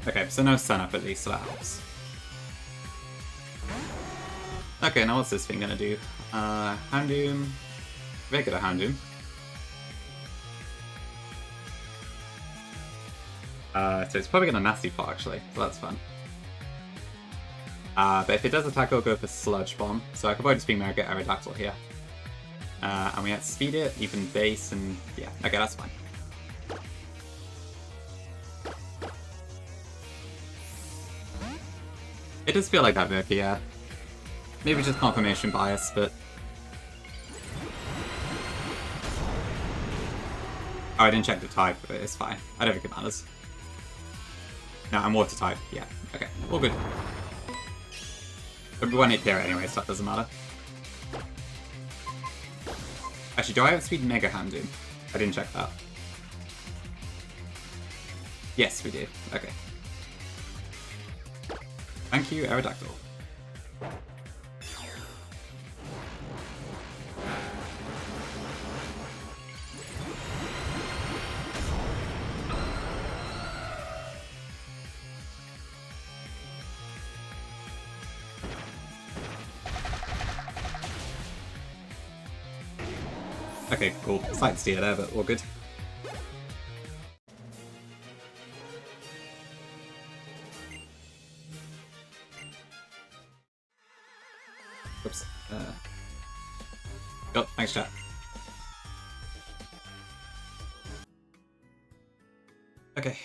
Okay, so no stun up at least, so that helps. Okay, now what's this thing gonna do? Houndoom. Regular Houndoom. So it's probably gonna nasty pot actually, so that's fun. But if it does attack, I'll go for Sludge Bomb, so I could probably just be Mega Aerodactyl here. And we outspeed it, even base, and yeah, okay, that's fine. It does feel like that Murky, yeah. Maybe just confirmation bias, but... Oh, I didn't check the type, but it's fine. I don't think it matters. No, I'm water type, yeah. Okay, all good. But we won't hit here anyway, so that doesn't matter. Actually, do I outspeed Mega Houndoom? I didn't check that. Yes, we do. Okay. Thank you, Aerodactyl. Okay, cool. Slight steer there, but all good. Oops. Oh, thanks, chat. Okay.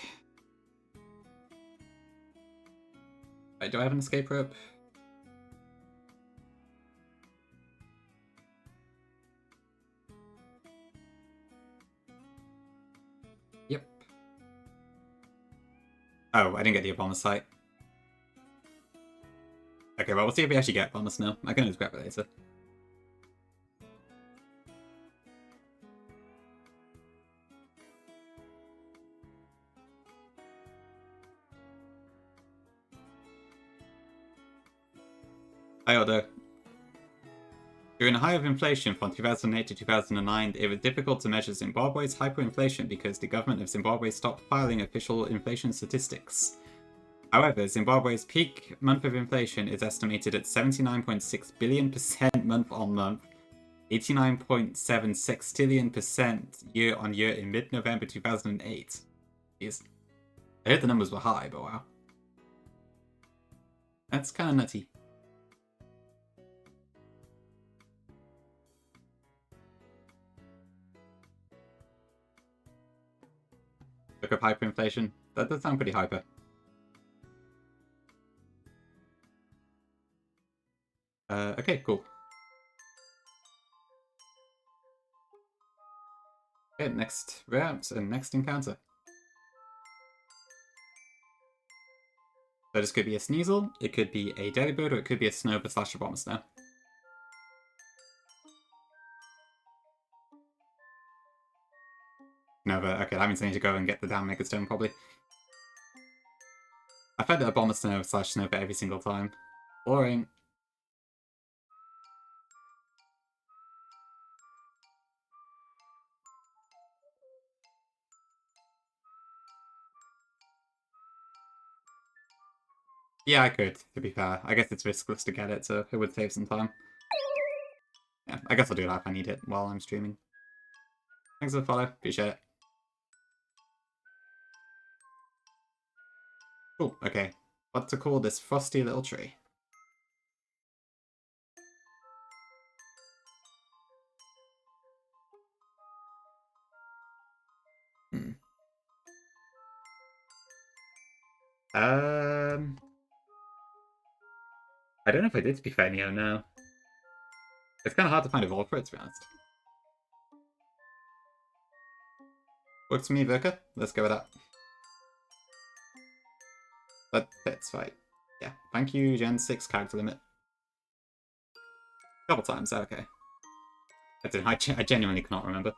Right, do I have an escape rope? Yep. Oh, I didn't get the Obama site. Okay, well, we'll see if we actually get Obama Snow. I can just grab it later. Hi, Odo. During a high of inflation from 2008 to 2009, it was difficult to measure Zimbabwe's hyperinflation because the government of Zimbabwe stopped filing official inflation statistics. However, Zimbabwe's peak month of inflation is estimated at 79.6 billion% month on month, 89.7 sextillion% year on year in mid-November 2008. Jeez. I heard the numbers were high, but wow. That's kind of nutty. Look up hyperinflation. That does sound pretty hyper. Okay, cool. Okay, next route and next encounter. So this could be a Sneasel, it could be a Delibird, or it could be a Snowbird / Bomber Snow. No, but okay, that means I need to go and get the damn Mega Stone, probably. I've had a Bomber Snow / Snowbird every single time. Boring. Yeah, I could, to be fair. I guess it's riskless to get it, so it would save some time. Yeah, I guess I'll do that if I need it while I'm streaming. Thanks for the follow, appreciate it. Cool, okay. What to call this frosty little tree? I don't know if I did, to be fair, Neo, no. It's kind of hard to find a vault for it, to be honest. Works for me, Virka. Let's go with that. That fits, right? Yeah. Thank you, Gen 6 character limit. Couple times, okay. I genuinely cannot remember.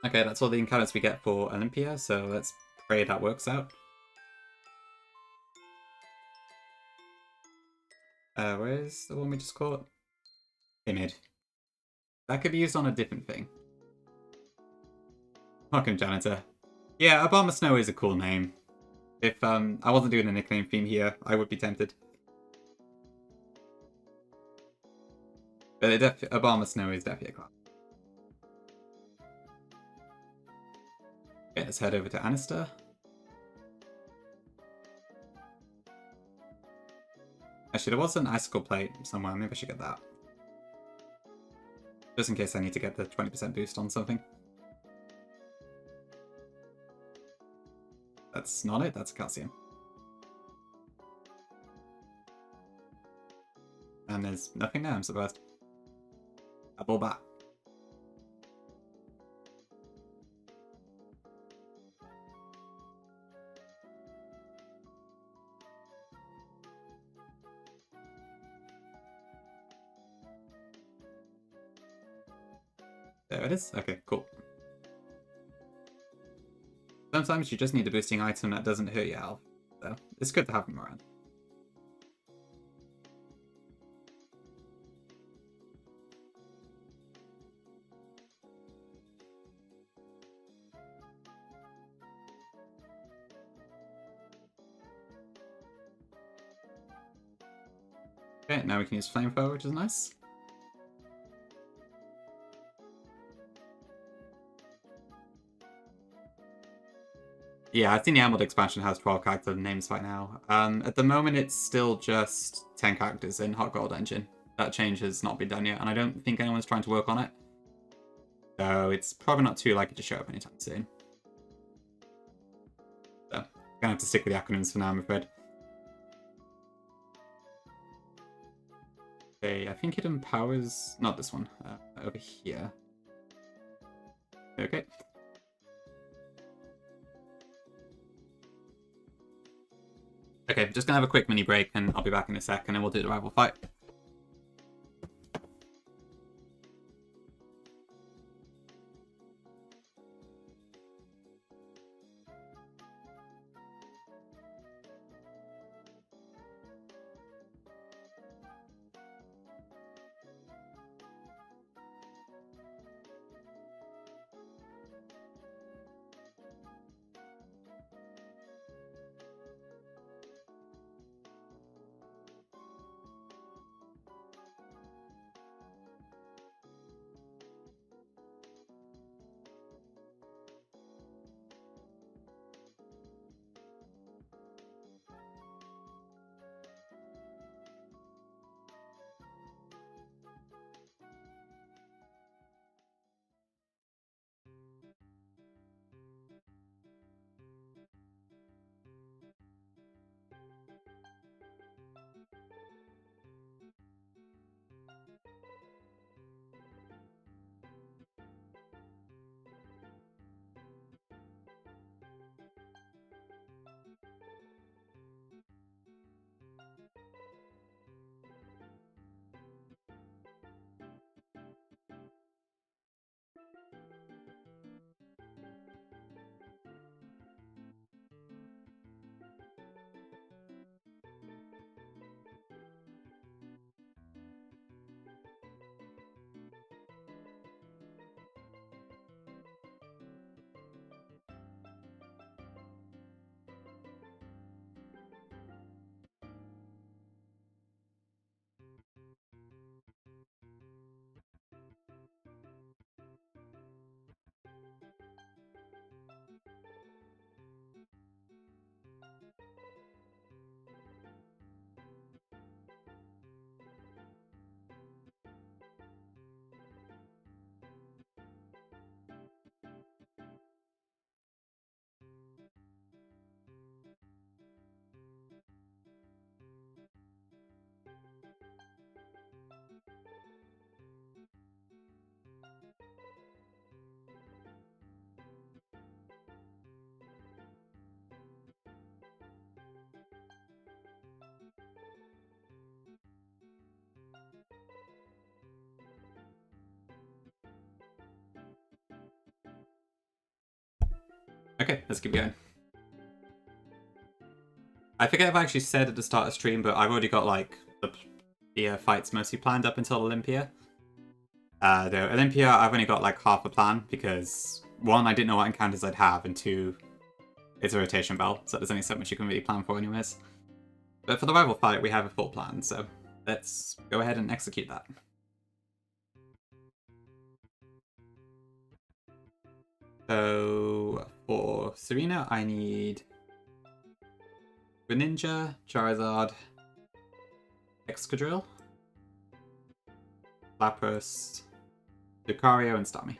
Okay, that's all the encounters we get for Olympia, so let's pray that works out. Where's the one we just caught? Timid. That could be used on a different thing. Welcome, Janitor. Yeah, Obama Snow is a cool name. If I wasn't doing a nickname theme here, I would be tempted. But Obama Snow is definitely a class. Okay, let's head over to Anister. Actually, there was an icicle plate somewhere. Maybe I should get that. Just in case I need to get the 20% boost on something. That's not it, that's calcium. And there's nothing there, I'm surprised. Double bat. There it is. Okay, cool. Sometimes you just need a boosting item that doesn't hurt your health, so it's good to have them around. Okay, now we can use Flamethrower, which is nice. Yeah, I think the Emerald expansion has 12 character names right now. At the moment, it's still just 10 characters in Hot Gold Engine. That change has not been done yet, and I don't think anyone's trying to work on it. So it's probably not too likely to show up anytime soon. So, gonna have to stick with the acronyms for now, I'm afraid. Okay, I think it empowers... Not this one. Over here. Okay. Okay, just gonna have a quick mini break, and I'll be back in a sec, and then we'll do the rival fight. Okay, let's keep going. I forget if I actually said at the start of stream, but I've already got like the fights mostly planned up until Olympia. Though Olympia, I've only got like half a plan because one, I didn't know what encounters I'd have, and two, it's a rotation bell, so there's only so much you can really plan for anyways. But for the rival fight, we have a full plan, so let's go ahead and execute that. So for Serena, I need Greninja, Charizard, Excadrill, Lapras, Lucario, and Starmie.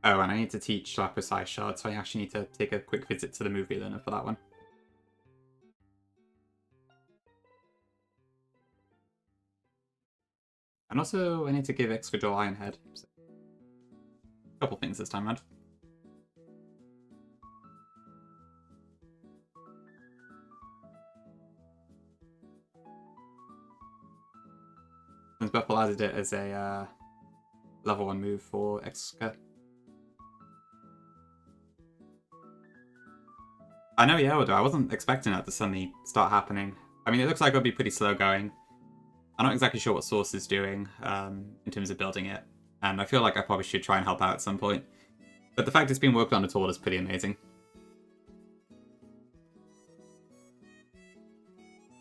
Oh, and I need to teach Lapras Ice Shard, so I actually need to take a quick visit to the movie learner for that one. And also, I need to give Excadrill Iron Head. So, a couple things this time around. Since Buffalo added it as a level 1 move for Excadrill. I know, yeah, I wasn't expecting that to suddenly start happening. I mean, it looks like it'll be pretty slow going. I'm not exactly sure what Source is doing in terms of building it, and I feel like I probably should try and help out at some point. But the fact it's been worked on at all is pretty amazing.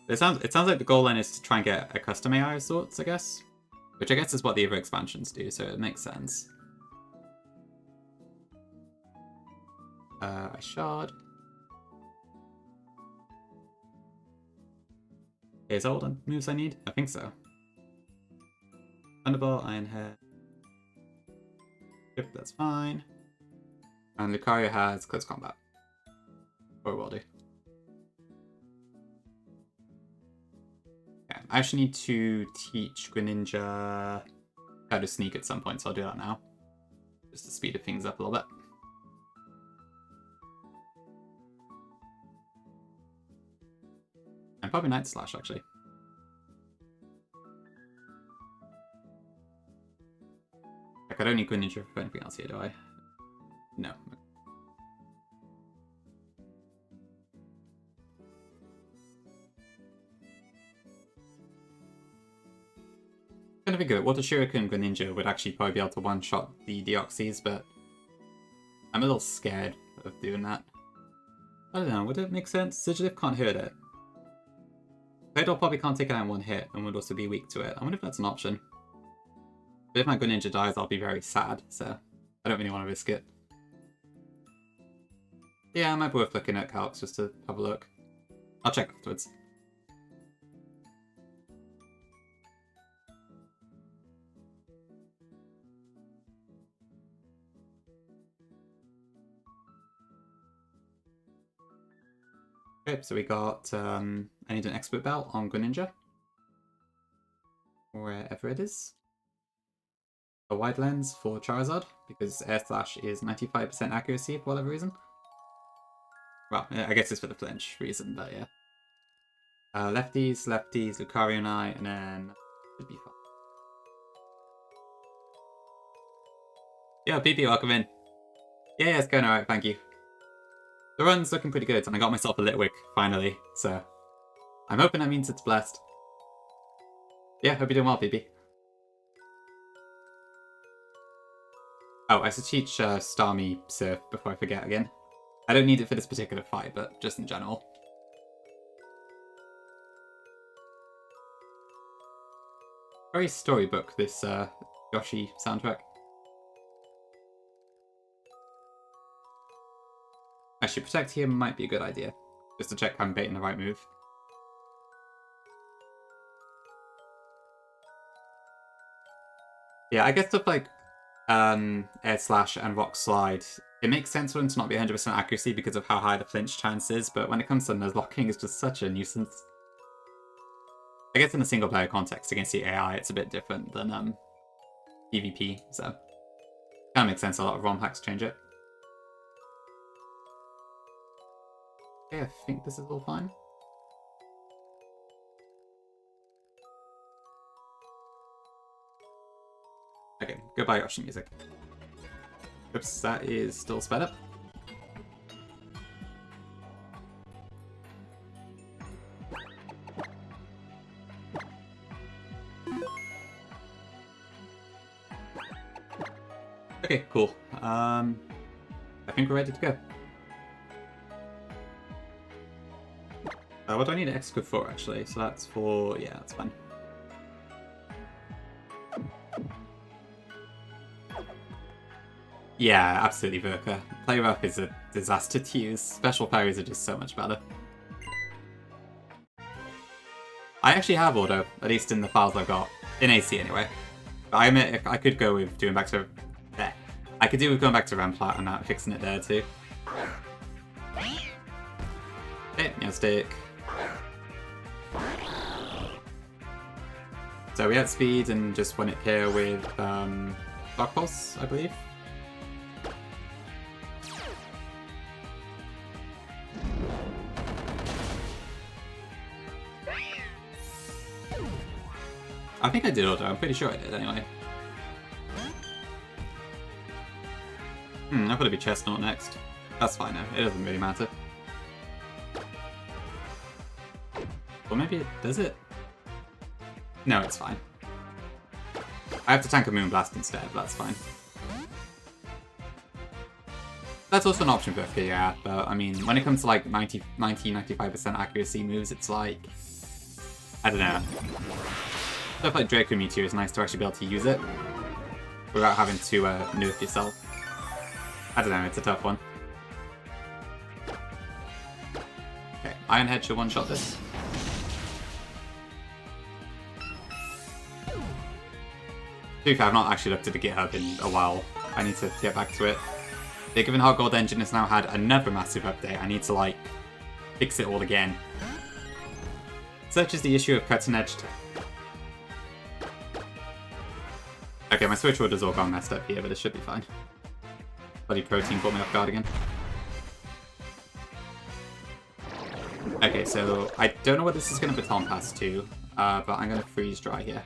It sounds like the goal then is to try and get a custom AI of sorts, I guess. Which I guess is what the other expansions do, so it makes sense. I shard. Here's all the moves I need? I think so. Thunderbolt, Iron Head. Yep, that's fine. And Lucario has Close Combat. Or will do. Okay, I actually need to teach Greninja how to sneak at some point, so I'll do that now. Just to speed things up a little bit. And probably Night Slash, actually. I don't need Greninja for anything else here, do I? No. Kind of think of it, Water Shuriken Greninja would actually probably be able to one-shot the Deoxys, but I'm a little scared of doing that. I don't know, would it make sense? Sigilyph can't hurt it. Claydol probably can't take it out in one hit and would also be weak to it. I wonder if that's an option. But if my Greninja dies, I'll be very sad, so I don't really want to risk it. Yeah, it might be worth looking at calcs just to have a look. I'll check afterwards. Okay, so we got, I need an expert belt on Greninja. Wherever it is. A wide lens for Charizard, because Air Slash is 95% accuracy for whatever reason. Well, I guess it's for the flinch reason, but yeah. Lefties, Lucario and I, and then should be fine. Yeah, BB, welcome in. Yeah, it's going alright, thank you. The run's looking pretty good, and I got myself a Litwick, finally, so I'm hoping that means it's blessed. Yeah, hope you're doing well, BB. Oh, I should teach Starmie Surf before I forget again. I don't need it for this particular fight, but just in general. Very storybook, this Yoshi soundtrack. Actually, Protect here might be a good idea, just to check I'm baiting the right move. Yeah, I guess stuff like Air Slash and Rock Slide, it makes sense for them to not be 100% accuracy because of how high the flinch chance is, but when it comes to Nuzlocking, it's just such a nuisance. I guess in a single player context against the AI, it's a bit different than PvP, so kind of makes sense a lot of ROM hacks change it. Okay, I think this is all fine. Okay, goodbye Yoshi music. Oops, that is still sped up. Okay, cool. I think we're ready to go. What do I need an extra for, actually? So that's for... yeah, that's fine. Yeah, absolutely, Verka. Play rough is a disaster to use. Special parries are just so much better. I actually have auto, at least in the files I've got. In AC, anyway. But I admit, I could go with doing back to... I could do with going back to Rampart and fixing it there, too. Okay, yeah, stick. So we had speed and just won it here with Block Pulse, I believe. I think I did auto, I'm pretty sure I did anyway. I've got to be Chestnut next. That's fine now, it doesn't really matter. Or maybe it does it? No, it's fine. I have to tank a Moonblast instead, but that's fine. That's also an option for FK, yeah, but I mean, when it comes to like 95% accuracy moves, it's like... I don't know. Stuff like Draco Meteor is nice to actually be able to use it without having to nerf yourself. I don't know, it's a tough one. Okay, Ironhead should one-shot this. To be fair, I've not actually looked at the GitHub in a while. I need to get back to it. The Given Hard Gold engine has now had another massive update. I need to, like, fix it all again. Such is the issue of cutting edge tech. Okay, my switch order's all gone messed up here, but it should be fine. Bloody protein caught me off guard again. Okay, so I don't know what this is going to baton pass to, but I'm going to freeze dry here.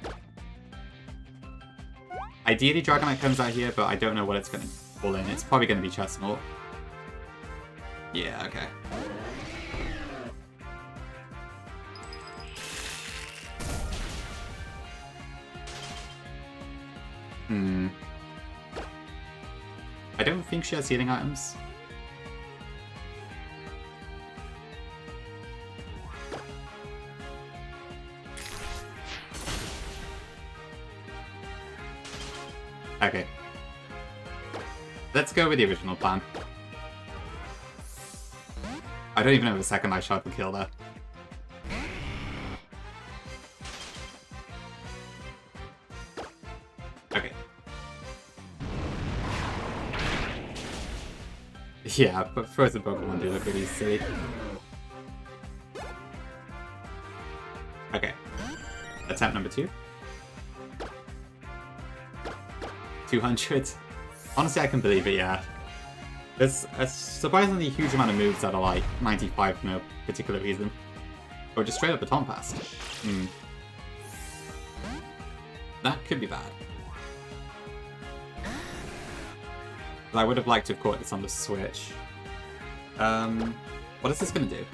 Ideally, Dragonite comes out here, but I don't know what it's going to pull in. It's probably going to be Chestnut. Yeah, okay. I don't think she has healing items. Okay. Let's go with the original plan. I don't even know if a second life shot will kill there. Okay. Yeah, but frozen Pokemon do look really silly. Okay. Attempt number 2. 200. Honestly, I can believe it, yeah. There's a surprisingly huge amount of moves that are like 95 for no particular reason. Or just straight up baton pass. That could be bad. But I would have liked to have caught this on the Switch. What is this going to do?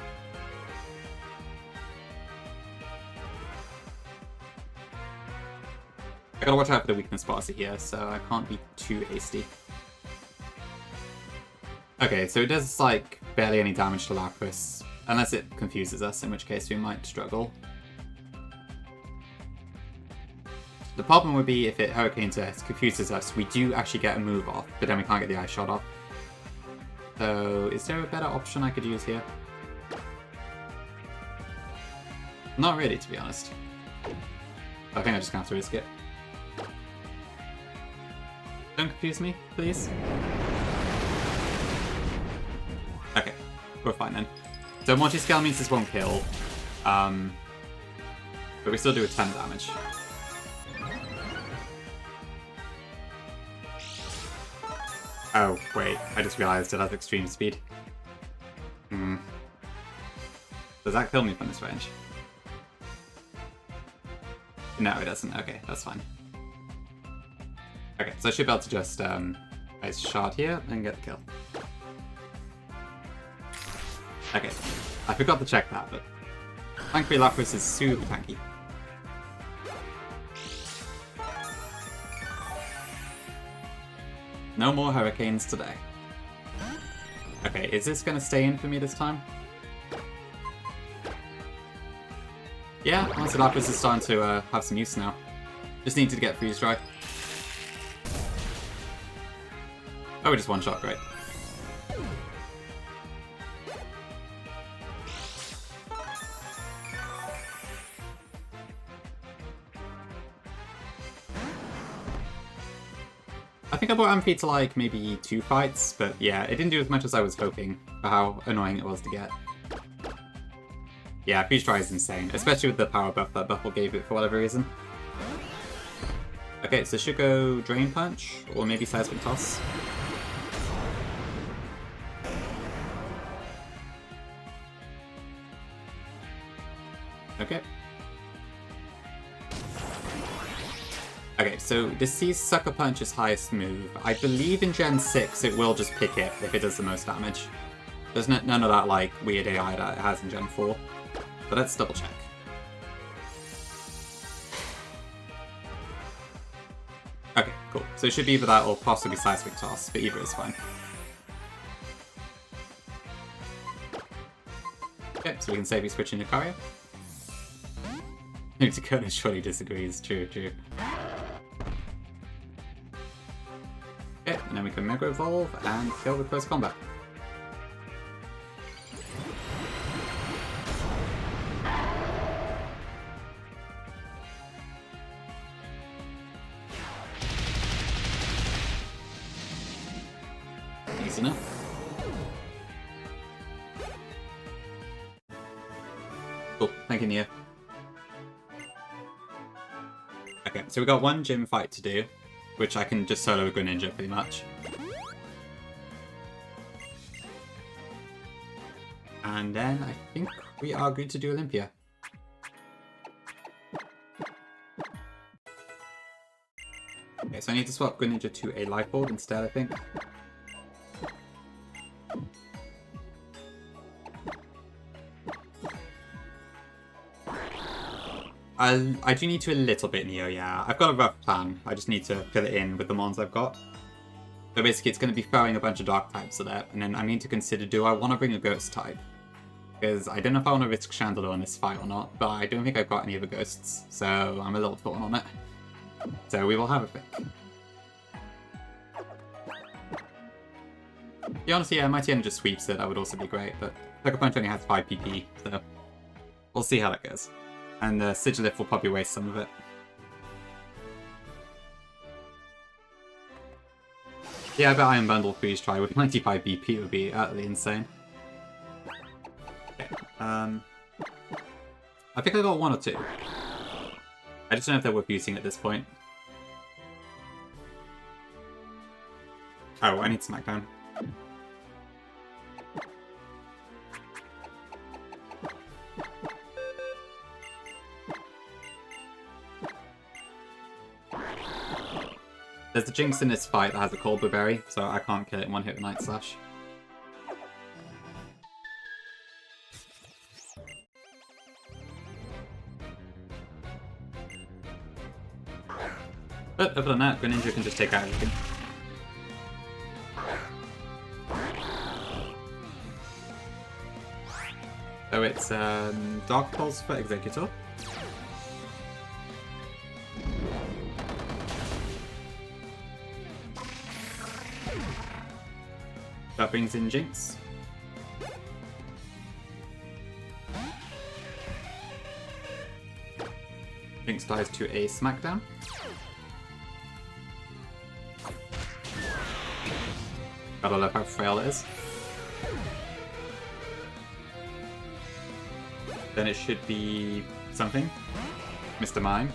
I gotta watch out for the weakness bossy here, so I can't be too hasty. Okay, so it does, like, barely any damage to Lapras, unless it confuses us, in which case we might struggle. The problem would be if it Hurricanes us, confuses us, we do actually get a move off, but then we can't get the Ice Shot off. So, is there a better option I could use here? Not really, to be honest. I think I'm just gonna have to risk it. Don't confuse me, please. Okay, we're fine then. So multi-scale means this won't kill, but we still do a 10 damage. Oh, wait, I just realized it has extreme speed. Does that kill me from this range? No, it doesn't. Okay, that's fine. Okay, so I should be able to just place shard here and get the kill. Okay, I forgot to check that, but thankfully Lapras is super tanky. No more hurricanes today. Okay, is this gonna stay in for me this time? Yeah, honestly, Lapras is starting to have some use now. Just needed to get freeze dry. Oh, we just one shot, great. I think I bought Amphi to like maybe 2 fights, but yeah, it didn't do as much as I was hoping for how annoying it was to get. Yeah, freeze dry is insane, especially with the power buff that Buffle gave it for whatever reason. Okay, so should go Drain Punch, or maybe Seismic Toss. Okay. Okay, so this sees Sucker Punch's highest move. I believe in Gen 6 it will just pick it if it does the most damage. There's none of that like weird AI that it has in Gen 4. But let's double check. Okay, cool. So it should be either that or possibly Seismic Toss, but either is fine. Okay, so we can safely switch into Lucario. Dakota surely disagrees. True, true. Okay, and then we can Mega Evolve and kill with close combat. Easy enough. Cool, thank you, Nia. Okay, so we got one gym fight to do, which I can just solo Greninja pretty much. And then I think we are good to do Olympia. Okay, so I need to swap Greninja to a Life Orb instead, I think. I do need to a little bit Neo, yeah. I've got a rough plan. I just need to fill it in with the mons I've got. So basically it's going to be throwing a bunch of dark types at it, and then I need to consider, do I want to bring a ghost type? Because I don't know if I want to risk Chandelure in this fight or not, but I don't think I've got any other ghosts, so I'm a little torn on it. So we will have a think. Yeah, honestly, yeah, Mighty Energy just sweeps it, that would also be great, but Sucker Punch only has 5 PP, so we'll see how that goes. And Sigilyph will probably waste some of it. Yeah, I bet Iron Bundle Freeze Try with 95 BP would be utterly insane. Okay, I think I got 1 or 2. I just don't know if they're worth using at this point. Oh, I need Smackdown. There's a Jinx in this fight that has a Cold Berry, so I can't kill it in one hit with Night Slash. But other than that, Greninja can just take out everything. So it's Dark Pulse for Executor. That brings in Jinx. Jinx dies to a Smackdown. Gotta love how frail it is. Then it should be something. Mr. Mime.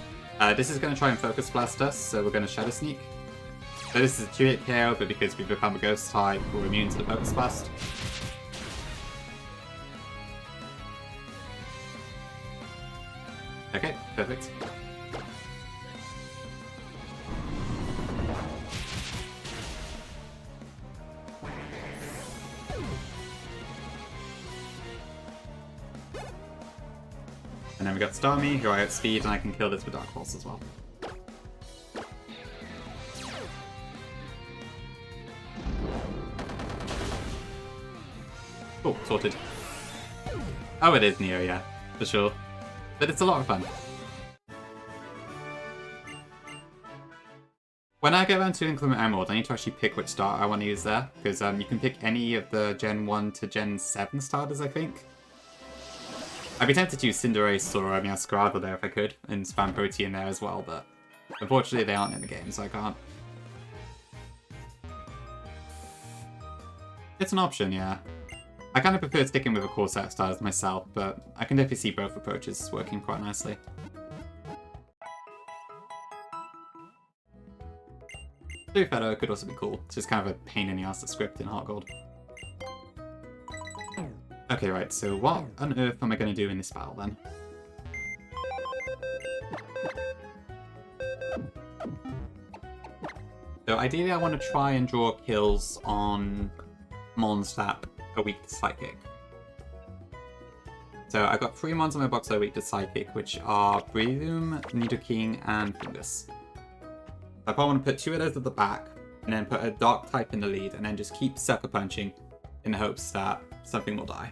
This is going to try and Focus Blast us, so we're going to Shadow Sneak. So this is a 2-hit KO, but because we've become a Ghost type, we're immune to the Focus Blast. Okay, perfect. And then we got Starmie, who I outspeed, and I can kill this with Dark Pulse as well. Oh, sorted. Oh, it is Neo, yeah, for sure. But it's a lot of fun. When I get around to Inclement Emerald, I need to actually pick which start I want to use there, because you can pick any of the Gen 1 to Gen 7 starters, I think. I'd be tempted to use Cinderace or Meowscarada there if I could, and spam Protean there as well, but unfortunately they aren't in the game, so I can't. It's an option, yeah. I kind of prefer sticking with a core set of starters myself, but I can definitely see both approaches working quite nicely. Blue Feather could also be cool. It's just kind of a pain in the ass to script in Heart Gold. Okay, right, so what on earth am I going to do in this battle then? So ideally I want to try and draw kills on mons that are weak to Psychic. So I've got 3 mons on my box that are weak to Psychic, which are Breloom, Nidoking, and Fungus. I probably want to put 2 of those at the back, and then put a Dark type in the lead, and then just keep Sucker Punching in the hopes that something will die.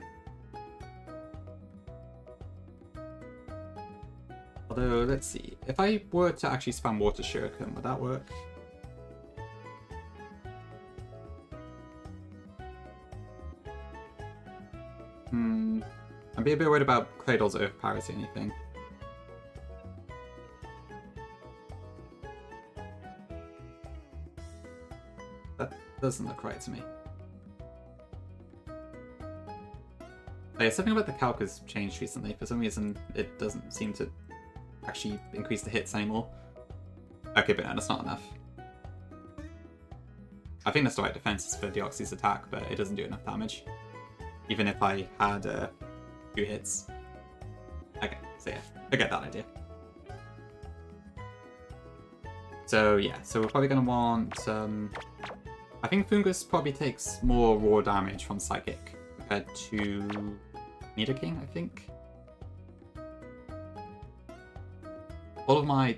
Although, let's see. If I were to actually spam Water Shuriken, would that work? I'd be a bit worried about Cradle's Earth Parity or anything. That doesn't look right to me. Oh yeah, something about the calc has changed recently. For some reason, it doesn't seem to actually increase the hits anymore. Okay, but no, that's not enough. I think that's the right defense for Deoxy's attack, but it doesn't do enough damage. Even if I had 2 hits. Okay, so yeah, forget that idea. So yeah, so we're probably going to want... I think Fungus probably takes more raw damage from Psychic compared to Nidoking, I think. All of my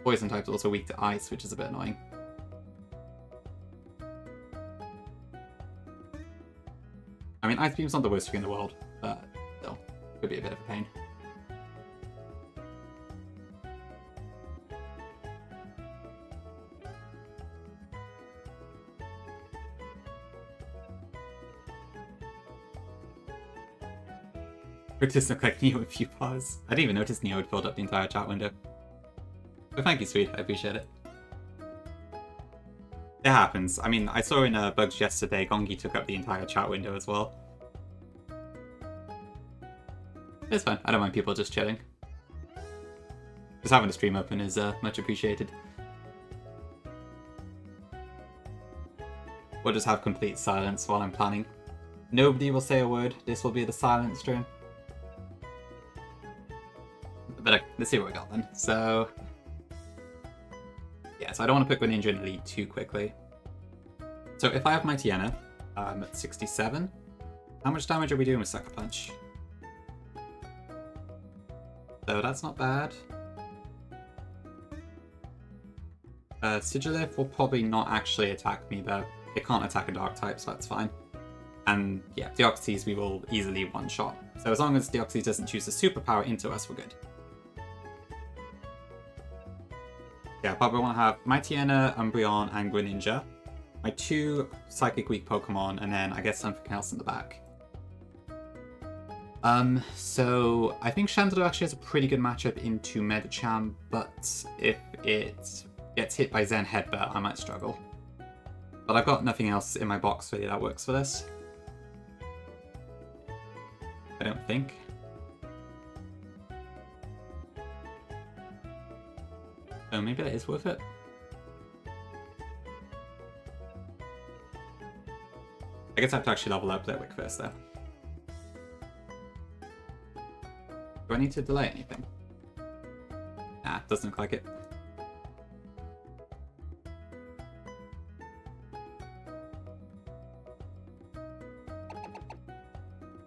poison types are also weak to Ice, which is a bit annoying. I mean, Ice Beam's not the worst thing in the world, but still, could be a bit of a pain. Notice look like Neo in few pause. I didn't even notice Neo had filled up the entire chat window. But thank you, sweet. I appreciate it. It happens. I mean, I saw in Bugs yesterday, Gongi took up the entire chat window as well. It's fine. I don't mind people just chilling. Just having the stream open is much appreciated. We'll just have complete silence while I'm planning. Nobody will say a word. This will be the silent stream. But let's see what we got then. So, yeah, so I don't want to put Greninja in the lead too quickly. So if I have my Tiana, I'm at 67. How much damage are we doing with Sucker Punch? So that's not bad. Sigilif will probably not actually attack me though. It can't attack a Dark type, so that's fine. And yeah, Deoxys we will easily one-shot. So as long as Deoxys doesn't choose a superpower into us, we're good. Yeah, probably want to have my Tiana, Umbreon, and Greninja. My 2 Psychic Weak Pokemon, and then I guess something else in the back. So I think Chandler actually has a pretty good matchup into Medicham, but if it gets hit by Zen Headbutt, I might struggle. But I've got nothing else in my box really that works for this. I don't think. Oh, maybe that is worth it. I guess I have to actually level up Litwick first though. Do I need to delay anything? Nah, doesn't look like it.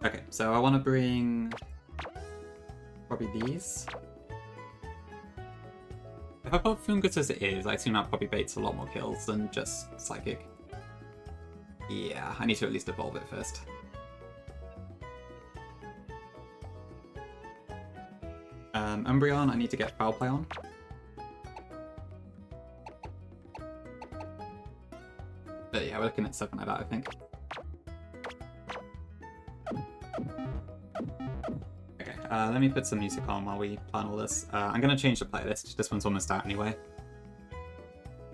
Okay, so I want to bring probably these. If I put Fungus as it is, I assume that probably baits a lot more kills than just Psychic. Yeah, I need to at least evolve it first. Umbreon, I need to get Foul Play on. But yeah, we're looking at something like that, I think. Okay, let me put some music on while we plan all this. I'm going to change the playlist. This one's almost out anyway.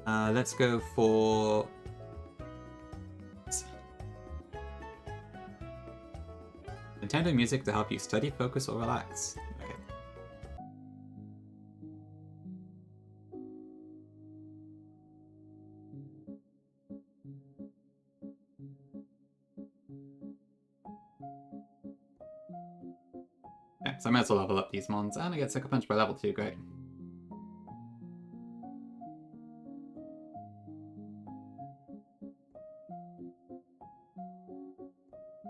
Let's go for... Nintendo music to help you study, focus, or relax. Okay. Yeah, so I might as well level up these mons, and I get Sucker Punch by level 2, great.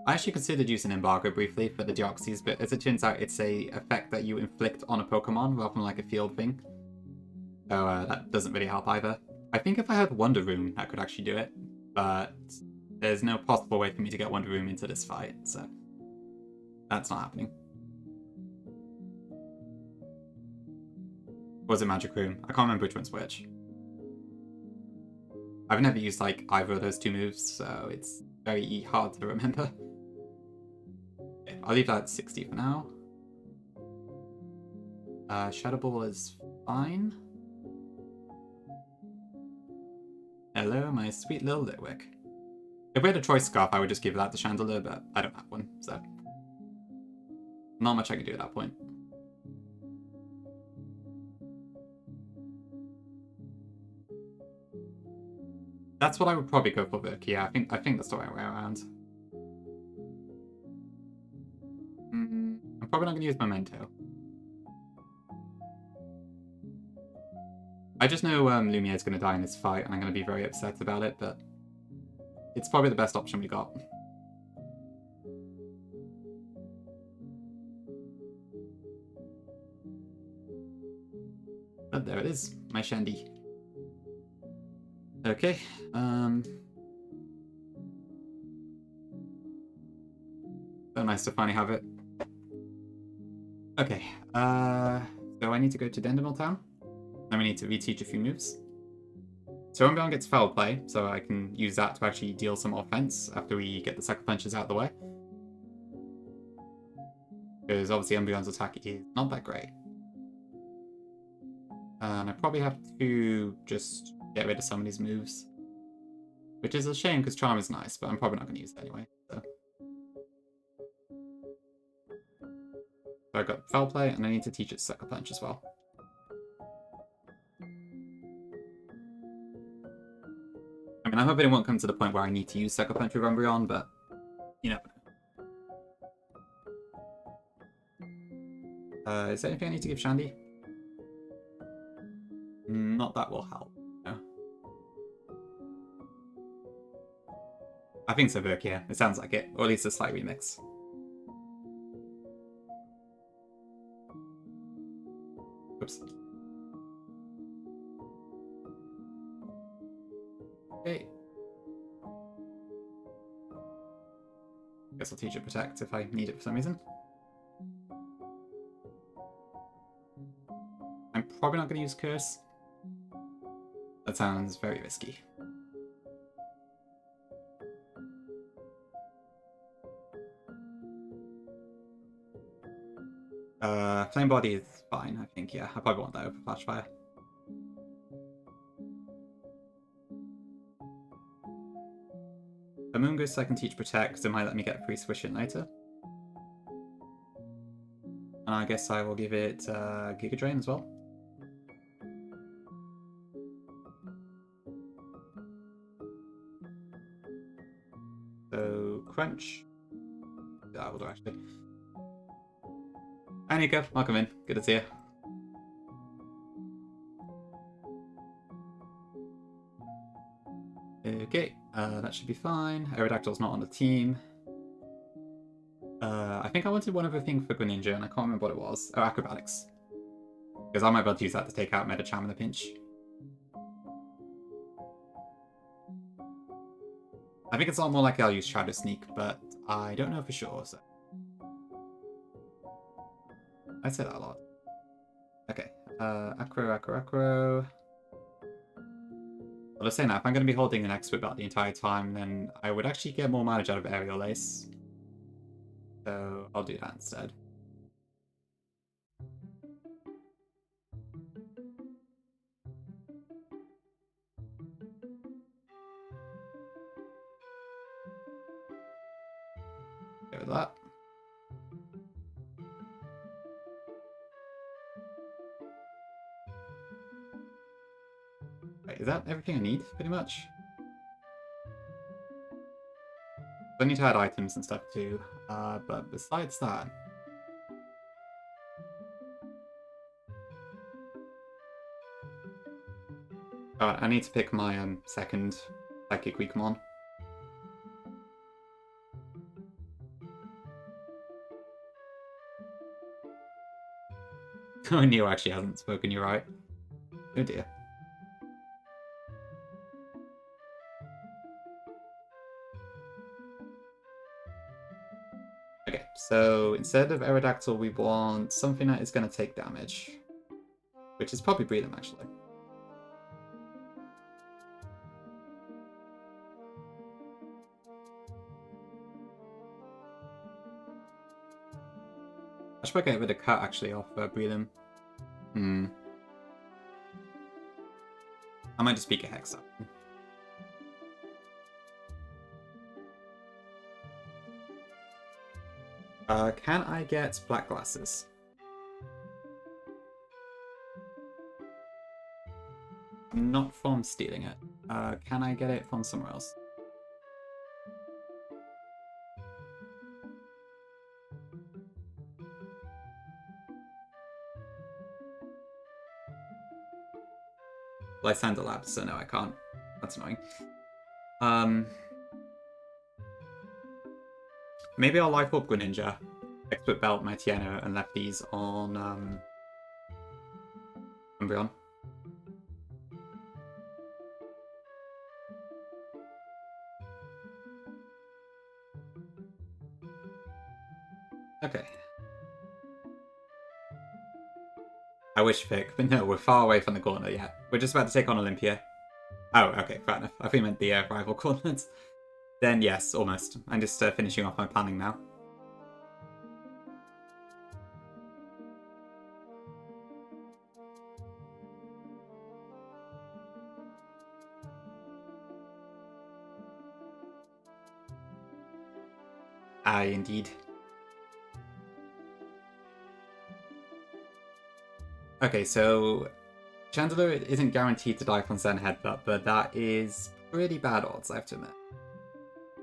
I actually considered using Embargo briefly for the Deoxys, but as it turns out, it's a effect that you inflict on a Pokemon rather than like a field thing. So that doesn't really help either. I think if I had Wonder Room, I could actually do it, but there's no possible way for me to get Wonder Room into this fight, so that's not happening. Or was it Magic Room? I can't remember which one's which. I've never used like either of those two moves, so it's very hard to remember. Okay, I'll leave that at 60 for now. Shadow Ball is fine. Hello, my sweet little Litwick. If we had a choice scarf, I would just give that to Chandelier, but I don't have one, so not much I can do at that point. That's what I would probably go for, Vic. Yeah, I think that's the right way around. I'm probably not going to use Memento. I just know Lumiere's going to die in this fight, and I'm going to be very upset about it, but it's probably the best option we got. But there it is, my Shandy. Okay, so nice to finally have it. Okay, so I need to go to Dendermill Town. Then we need to reteach a few moves. So Umbreon gets Foul Play, so I can use that to actually deal some offense after we get the Sucker Punches out of the way. Because obviously Umbreon's attack is not that great. And I probably have to just get rid of some of these moves. Which is a shame because Charm is nice, but I'm probably not going to use it anyway. So I've got Foul Play, and I need to teach it Sucker Punch as well. I mean, I'm hoping it won't come to the point where I need to use Sucker Punch with Umbreon, but you never know. Is there anything I need to give Shandy? Not that will help. No. I think so, Burke, yeah. It sounds like it. Or at least a slight remix. Oops. Okay. Guess I'll teach it Protect if I need it for some reason. I'm probably not going to use Curse. That sounds very risky. Flame Body is fine, I think, yeah. I probably want that over Flash Fire. Amoonguss I can teach Protect, because it might let me get free Swish in later. And I guess I will give it Giga Drain as well. So, Crunch. I will do actually. Hi Nico, welcome in. Good to see you. Okay, that should be fine. Aerodactyl's not on the team. I think I wanted one other thing for Greninja, and I can't remember what it was. Oh, Acrobatics. Because I might be able to use that to take out Medicham in a pinch. I think it's a lot more likely I'll use Shadow Sneak, but I don't know for sure, so... I'd say that a lot. Okay, Acro. I'll just say now, if I'm going to be holding an X-Whip out the entire time, then I would actually get more damage out of Aerial Ace. So I'll do that instead. Go with that. Wait, is that everything I need, pretty much? I need to add items and stuff too, but besides that... Oh, I need to pick my second Psychic Weakamon. Oh, Neo actually hasn't spoken, you're right. Oh dear. Okay, so instead of Aerodactyl, we want something that is going to take damage. Which is probably Breedham, actually. I should probably get rid of Cut, actually, off Breedham. I might just speak a Hex up. Can I get Black Glasses? Not from stealing it. Can I get it from somewhere else? Lysander Labs, so no, I can't. That's annoying. Maybe I'll Life Orb Greninja, Expert Belt my Tiana, and left these on Umbreon. Okay. I wish Vic, but no, we're far away from the gauntlet yet. We're just about to take on Olympia. Oh, okay, fair enough. I think you meant the rival gauntlets. Then yes, almost. I'm just finishing off my planning now. Aye, indeed. Okay, so Chandler isn't guaranteed to die from Zen Headbutt, but that is pretty bad odds, I have to admit.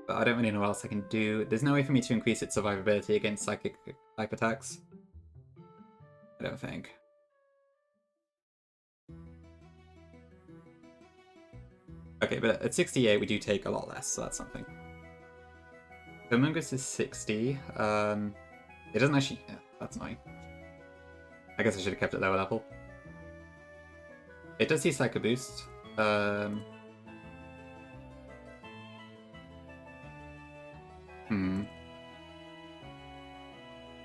But I don't really know what else I can do. There's no way for me to increase its survivability against psychic type attacks. I don't think. Okay, but at 68 we do take a lot less, so that's something. So Mungus is 60. It doesn't actually... Yeah, that's annoying. I guess I should have kept it lower level. It does see Psycho Boost.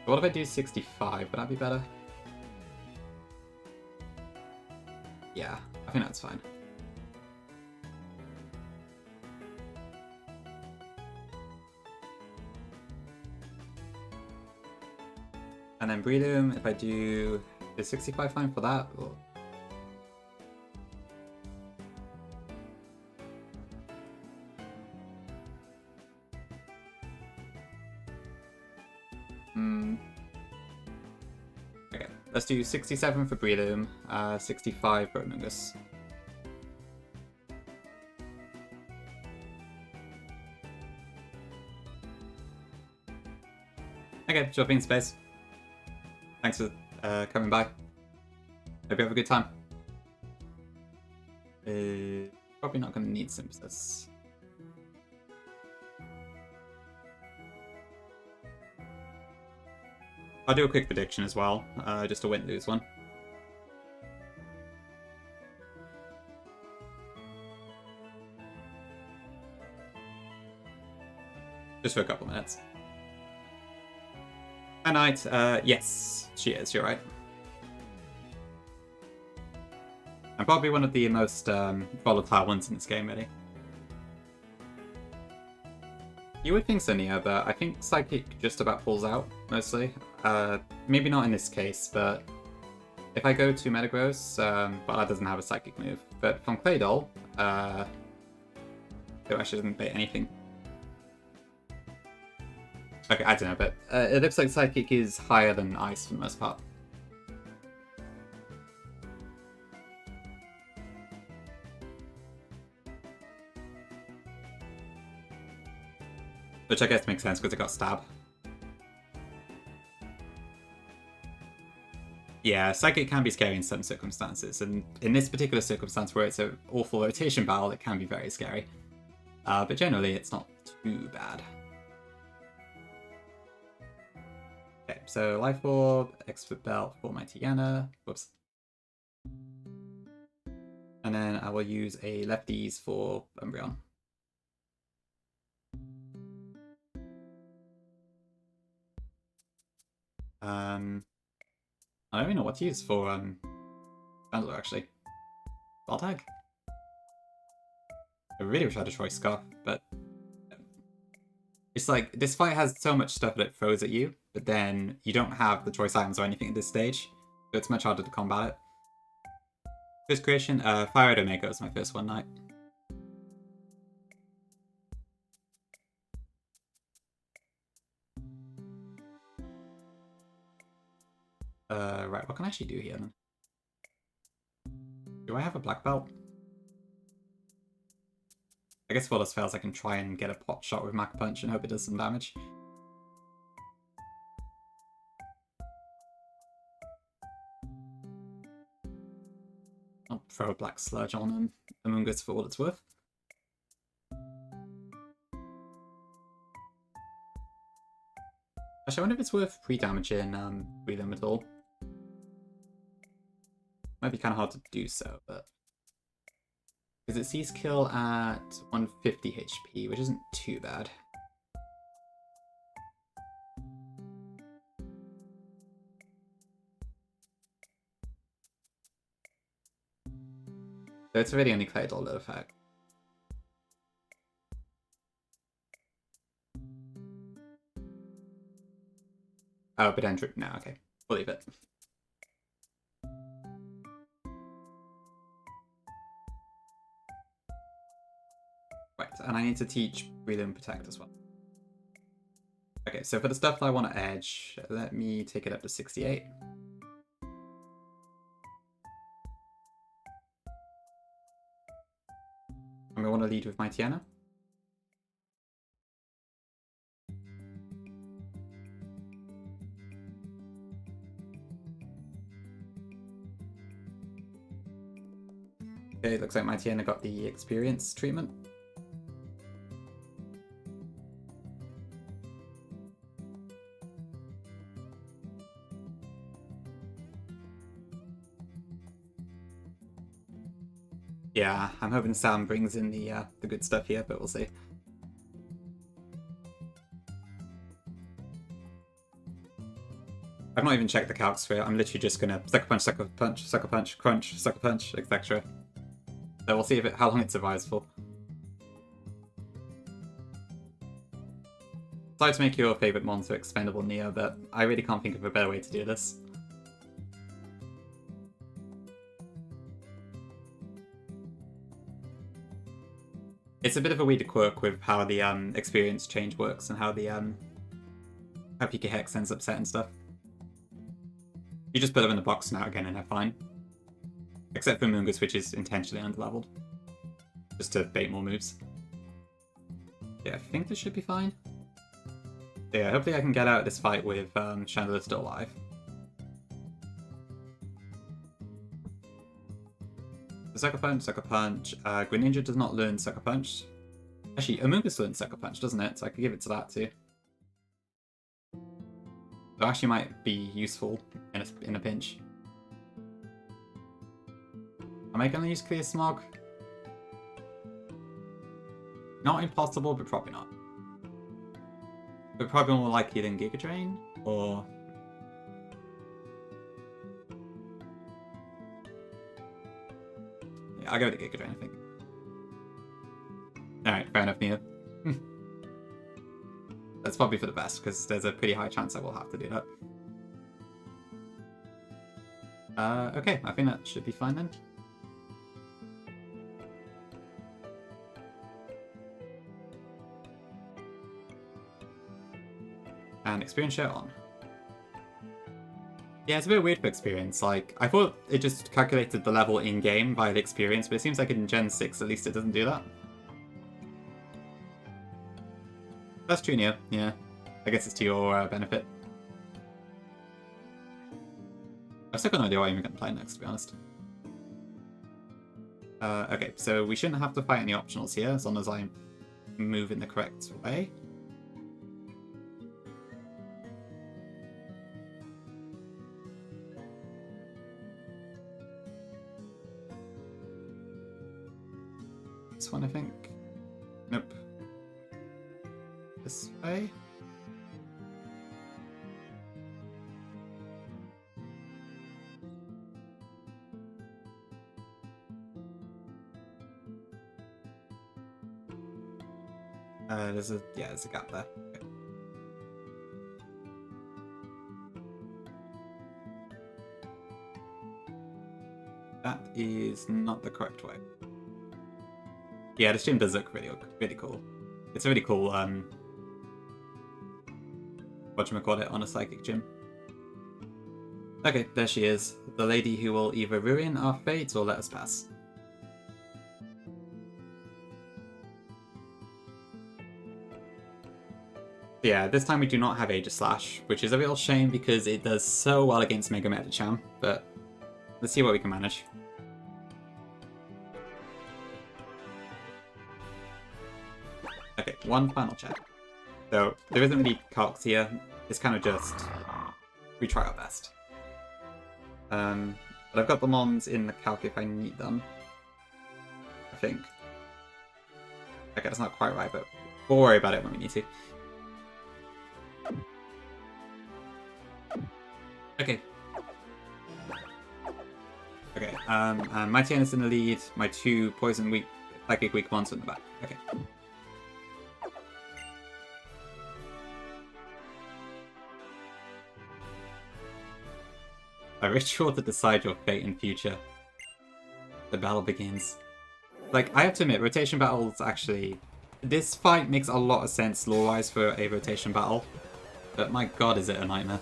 What if I do 65? Would that be better? Yeah, I think that's fine. And then Breedham, if I do... Is 65 fine for that? Or... Okay, let's do 67 for Breedham, 65 for Mungus. Okay, jumping in space. Thanks for coming by. Hope you have a good time. Probably not going to need synthesis. I'll do a quick prediction as well, just a win-lose one. Just for a couple minutes. Hi, Knight. Yes, she is, you're right. I'm probably one of the most volatile ones in this game, really. You would think so, Nia, but I think Psychic just about pulls out, mostly. Maybe not in this case, but if I go to Metagross, well, that doesn't have a Psychic move. But from Claydol, it actually doesn't bait anything. Okay, I don't know, but it looks like Psychic is higher than Ice for the most part. Which I guess makes sense because it got Stab. Yeah, Psychic can be scary in some circumstances, and in this particular circumstance where it's an awful rotation battle, it can be very scary. But generally, it's not too bad. Okay, so Life Orb, Expert Belt for my Tiana. Whoops. And then I will use a Lefties for Umbreon. I don't even know what to use for Chandler, actually. Ball Tag? I really wish I had a Choice Scarf, but it's like, this fight has so much stuff that it throws at you, but then you don't have the choice items or anything at this stage, so it's much harder to combat it. First creation, Fire Omega was my first one, Knight. Right, what can I actually do here then? Do I have a black belt? I guess if all else fails, I can try and get a pot shot with Mach Punch and hope it does some damage. I'll throw a black sludge on Amoonguss for what it's worth. Actually, I wonder if it's worth pre-damaging Breathing at all. Might be kind of hard to do so, but... Because it sees kill at 150 HP, which isn't too bad. So it's already only Claydol that effect. Oh, but Andrew, no, okay. We'll leave it. Right, and I need to teach Breathe and Protect as well. Okay, so for the stuff that I want to edge, let me take it up to 68. And I want to lead with my Tiana. Okay, looks like my Tiana got the experience treatment. Yeah, I'm hoping Sam brings in the good stuff here, but we'll see. I've not even checked the calcs for it. I'm literally just gonna sucker punch, sucker punch, sucker punch, crunch, sucker punch, etc. So we'll see if how long it survives for. Sorry to make your favourite monster expendable, Neo, but I really can't think of a better way to do this. It's a bit of a weird quirk with how the experience change works and how the how PK Hex ends up setting stuff. You just put them in the box now again and they're fine. Except for Moongus, which is intentionally underleveled. Just to bait more moves. Yeah, I think this should be fine. Yeah, hopefully I can get out of this fight with Chandler still alive. Sucker Punch, Sucker Punch. Greninja does not learn Sucker Punch. Actually, Amoonguss learns Sucker Punch, doesn't it? So I could give it to that too. So actually might be useful in a pinch. Am I going to use Clear Smog? Not impossible, but probably not. But probably more likely than Giga Drain, or... Yeah, I'll go with Giga Drain, I think. Alright, fair enough, Nia. That's probably for the best, because there's a pretty high chance I will have to do that. Okay, I think that should be fine then. And experience share on. Yeah, it's a bit weird for experience. Like, I thought it just calculated the level in-game via the experience, but it seems like in Gen 6 at least it doesn't do that. That's true, Nia. Yeah. I guess it's to your benefit. I've still got no idea what I'm going to play next, to be honest. Okay, so we shouldn't have to fight any optionals here, as long as I move in the correct way. This one, I think. Nope. This way. There's a gap there. Okay. That is not the correct way. Yeah, this gym does look really cool. It's a really cool, whatchamacallit, on a psychic gym. Okay, there she is. The lady who will either ruin our fate or let us pass. Yeah, this time we do not have Aegis Slash, which is a real shame because it does so well against Mega Medicham, but let's see what we can manage. Okay, one final check. So, there isn't really calcs here, it's kind of just, we try our best. But I've got the Mons in the calc if I need them. I think. Okay, that's not quite right, but we'll worry about it when we need to. Okay. Okay, and my turn is in the lead, my two poison weak, psychic weak monsters in the back. Okay. A ritual to decide your fate and future. The battle begins. Like, I have to admit, rotation battles actually... This fight makes a lot of sense lore-wise for a rotation battle, but my god is it a nightmare.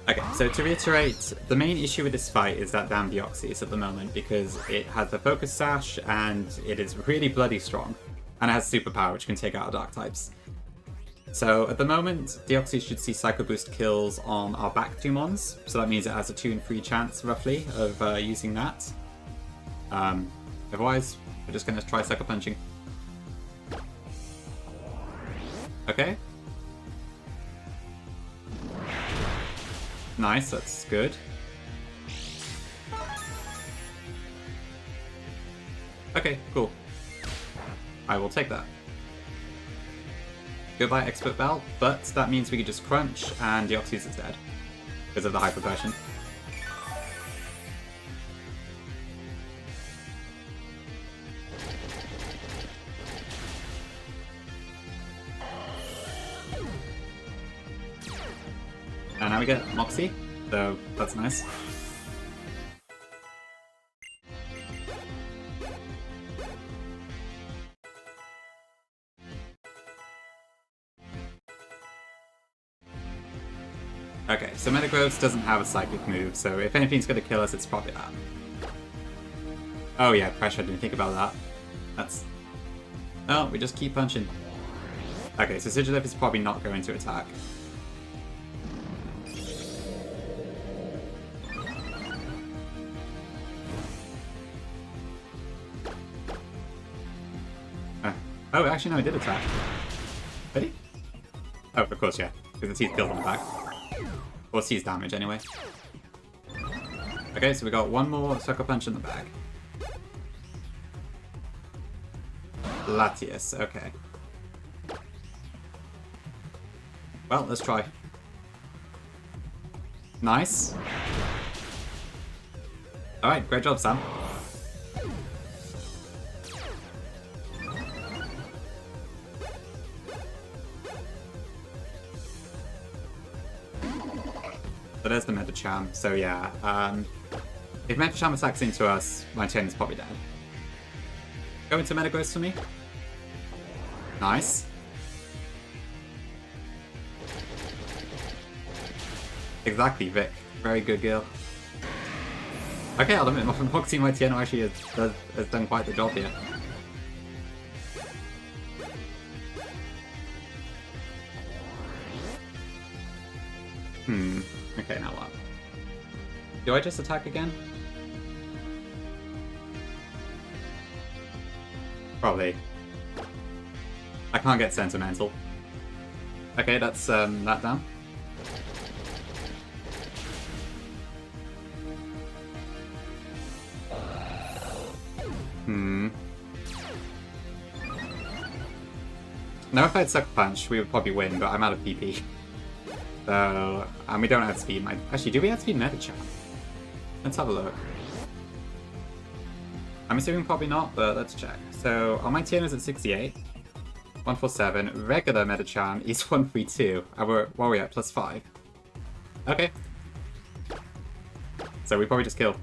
Okay, so to reiterate, the main issue with this fight is that damn Deoxys at the moment, because it has the Focus Sash, and it is really bloody strong, and it has Superpower, which can take out our Dark types. So at the moment, Deoxys should see Psycho Boost kills on our back two Mons, so that means it has a 2 in 3 chance, roughly, of using that. Otherwise, we're just going to try Sucker Punching. Okay. Nice, that's good. Okay, cool. I will take that. Goodbye, Expert Bell, but that means we can just crunch and Deoxys is dead because of the Hyper Potion. And now we get Moxie, so that's nice. Okay, so Metagross doesn't have a Psychic move, so if anything's going to kill us, it's probably that. Oh yeah, Pressure, I didn't think about that. That's... Oh, we just keep punching. Okay, so Sigilyph is probably not going to attack. Oh, actually, no, he did attack. Did he? Oh, of course, yeah. Because the teeth killed him back. Or sees damage, anyway. Okay, so we got one more Sucker Punch in the bag. Latias, okay. Well, let's try. Nice. Alright, great job, Sam. So there's the Metacham. So yeah, if Metacham attacks into us, my turn is probably dead. Go into Metagross for me. Nice. Exactly, Vic. Very good, Gil. Okay, I'll admit, Moxie My Tiano actually has done quite the job here. Okay, now what? Do I just attack again? Probably. I can't get sentimental. Okay, that's that down. Now if I had Sucker Punch, we would probably win, but I'm out of PP. So, and we don't add speed. Actually, do we add speed Metacham? Let's have a look. I'm assuming probably not, but let's check. So, our Mighty is at 68. 147. Regular Metacham is 132. And what are we at? +5. Okay. So we probably just killed.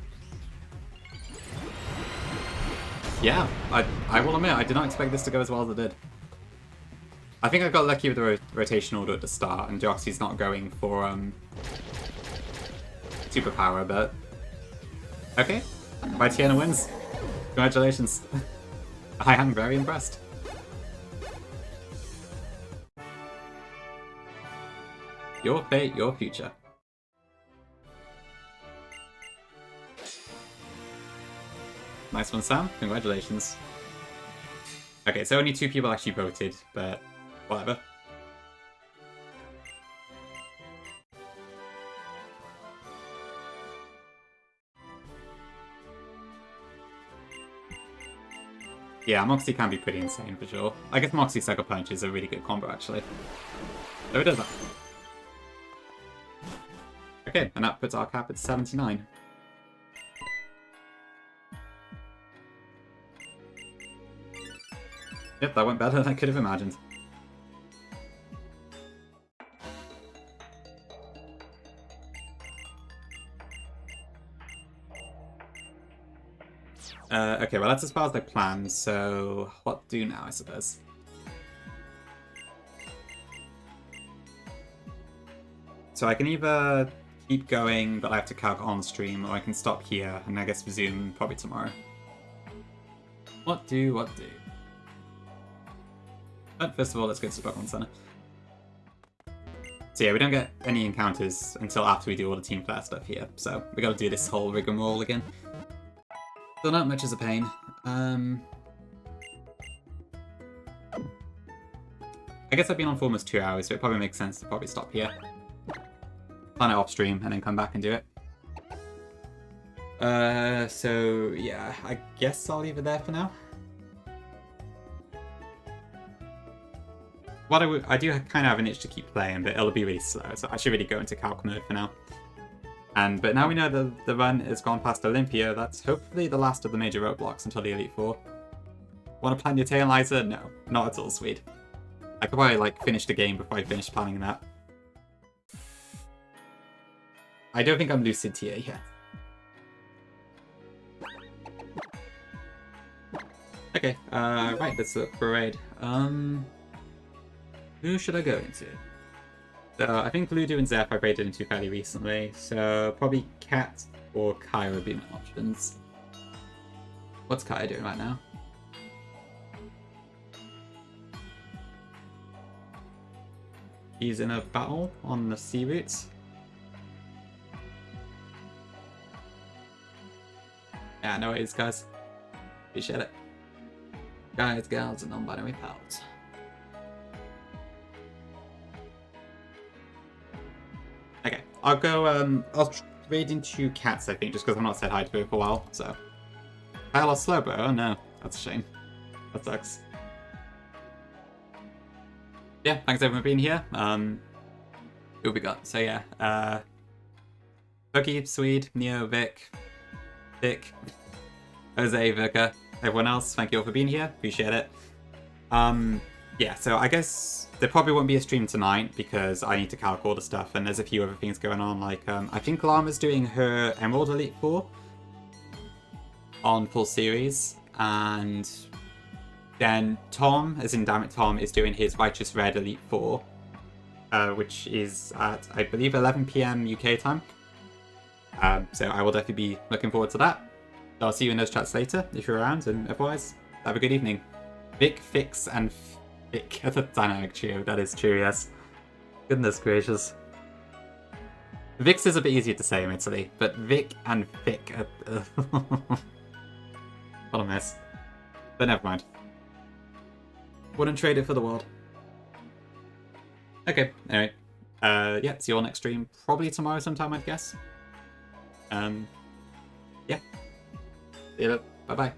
Yeah, I will admit, I did not expect this to go as well as it did. I think I got lucky with the rotation order at the start, and Deoxy's not going for superpower, but okay. Mightyena wins. Congratulations. I am very impressed. Your fate, your future. Nice one, Sam. Congratulations. Okay, so only 2 people actually voted, but whatever. Yeah, Moxie can be pretty insane for sure. I guess Moxie Sucker Punch is a really good combo actually. So it does that. Okay, and that puts our cap at 79. Yep, that went better than I could have imagined. Okay, well that's as far as I planned, so what do now, I suppose? So I can either keep going, but I have to calc on stream, or I can stop here, and I guess resume probably tomorrow. What do? But first of all, let's go to Pokemon Center. So yeah, we don't get any encounters until after we do all the team player stuff here, so we gotta do this whole rigmarole again. So not much is a pain. I guess I've been on for almost 2 hours, so it probably makes sense to probably stop here. Plan it off stream, and then come back and do it. So yeah, I guess I'll leave it there for now. What I do kind of have an itch to keep playing, but it'll be really slow, so I should really go into calc mode for now. But now we know the run has gone past Olympia, that's hopefully the last of the major roadblocks until the Elite Four. Want to plan your Tailizer? No, not at all, Swede. I could probably finish the game before I finish planning that. I don't think I'm Lucid tier yet. Okay, right, let's look for a raid. Who should I go into? So I think Ludo and Zeph I raided into fairly recently, so probably Cat or Kai would be my options. What's Kai doing right now? He's in a battle on the sea routes. Yeah, no worries, guys. Appreciate it. Guys, gals, and non-binary pals. Okay, I'll go, I'll trade into cats, I think, just because I've not said hi to her for a while, so. I lost Slowbro, oh no, that's a shame. That sucks. Yeah, thanks everyone for being here. Who we got? So yeah, Cookie, Swede, Neo, Vic, Dick, Jose, Vika, everyone else, thank you all for being here, appreciate it. Yeah, so I guess there probably won't be a stream tonight because I need to calc all the stuff and there's a few other things going on, like, I think Llama's doing her Emerald Elite 4 on full series, and then Tom, as in Dammit Tom, is doing his Righteous Red Elite 4, which is at, I believe, 11 PM UK time. So I will definitely be looking forward to that. So I'll see you in those chats later, if you're around, and otherwise, have a good evening. Vic, Fix, and Vic are the dynamic trio, that is true, yes. Goodness gracious. Vix is a bit easier to say, admittedly, but Vic and Vic are... What a mess. But never mind. Wouldn't trade it for the world. Okay, anyway. Yeah, see you all next stream. Probably tomorrow sometime, I'd guess. Yeah. See you later. Bye-bye.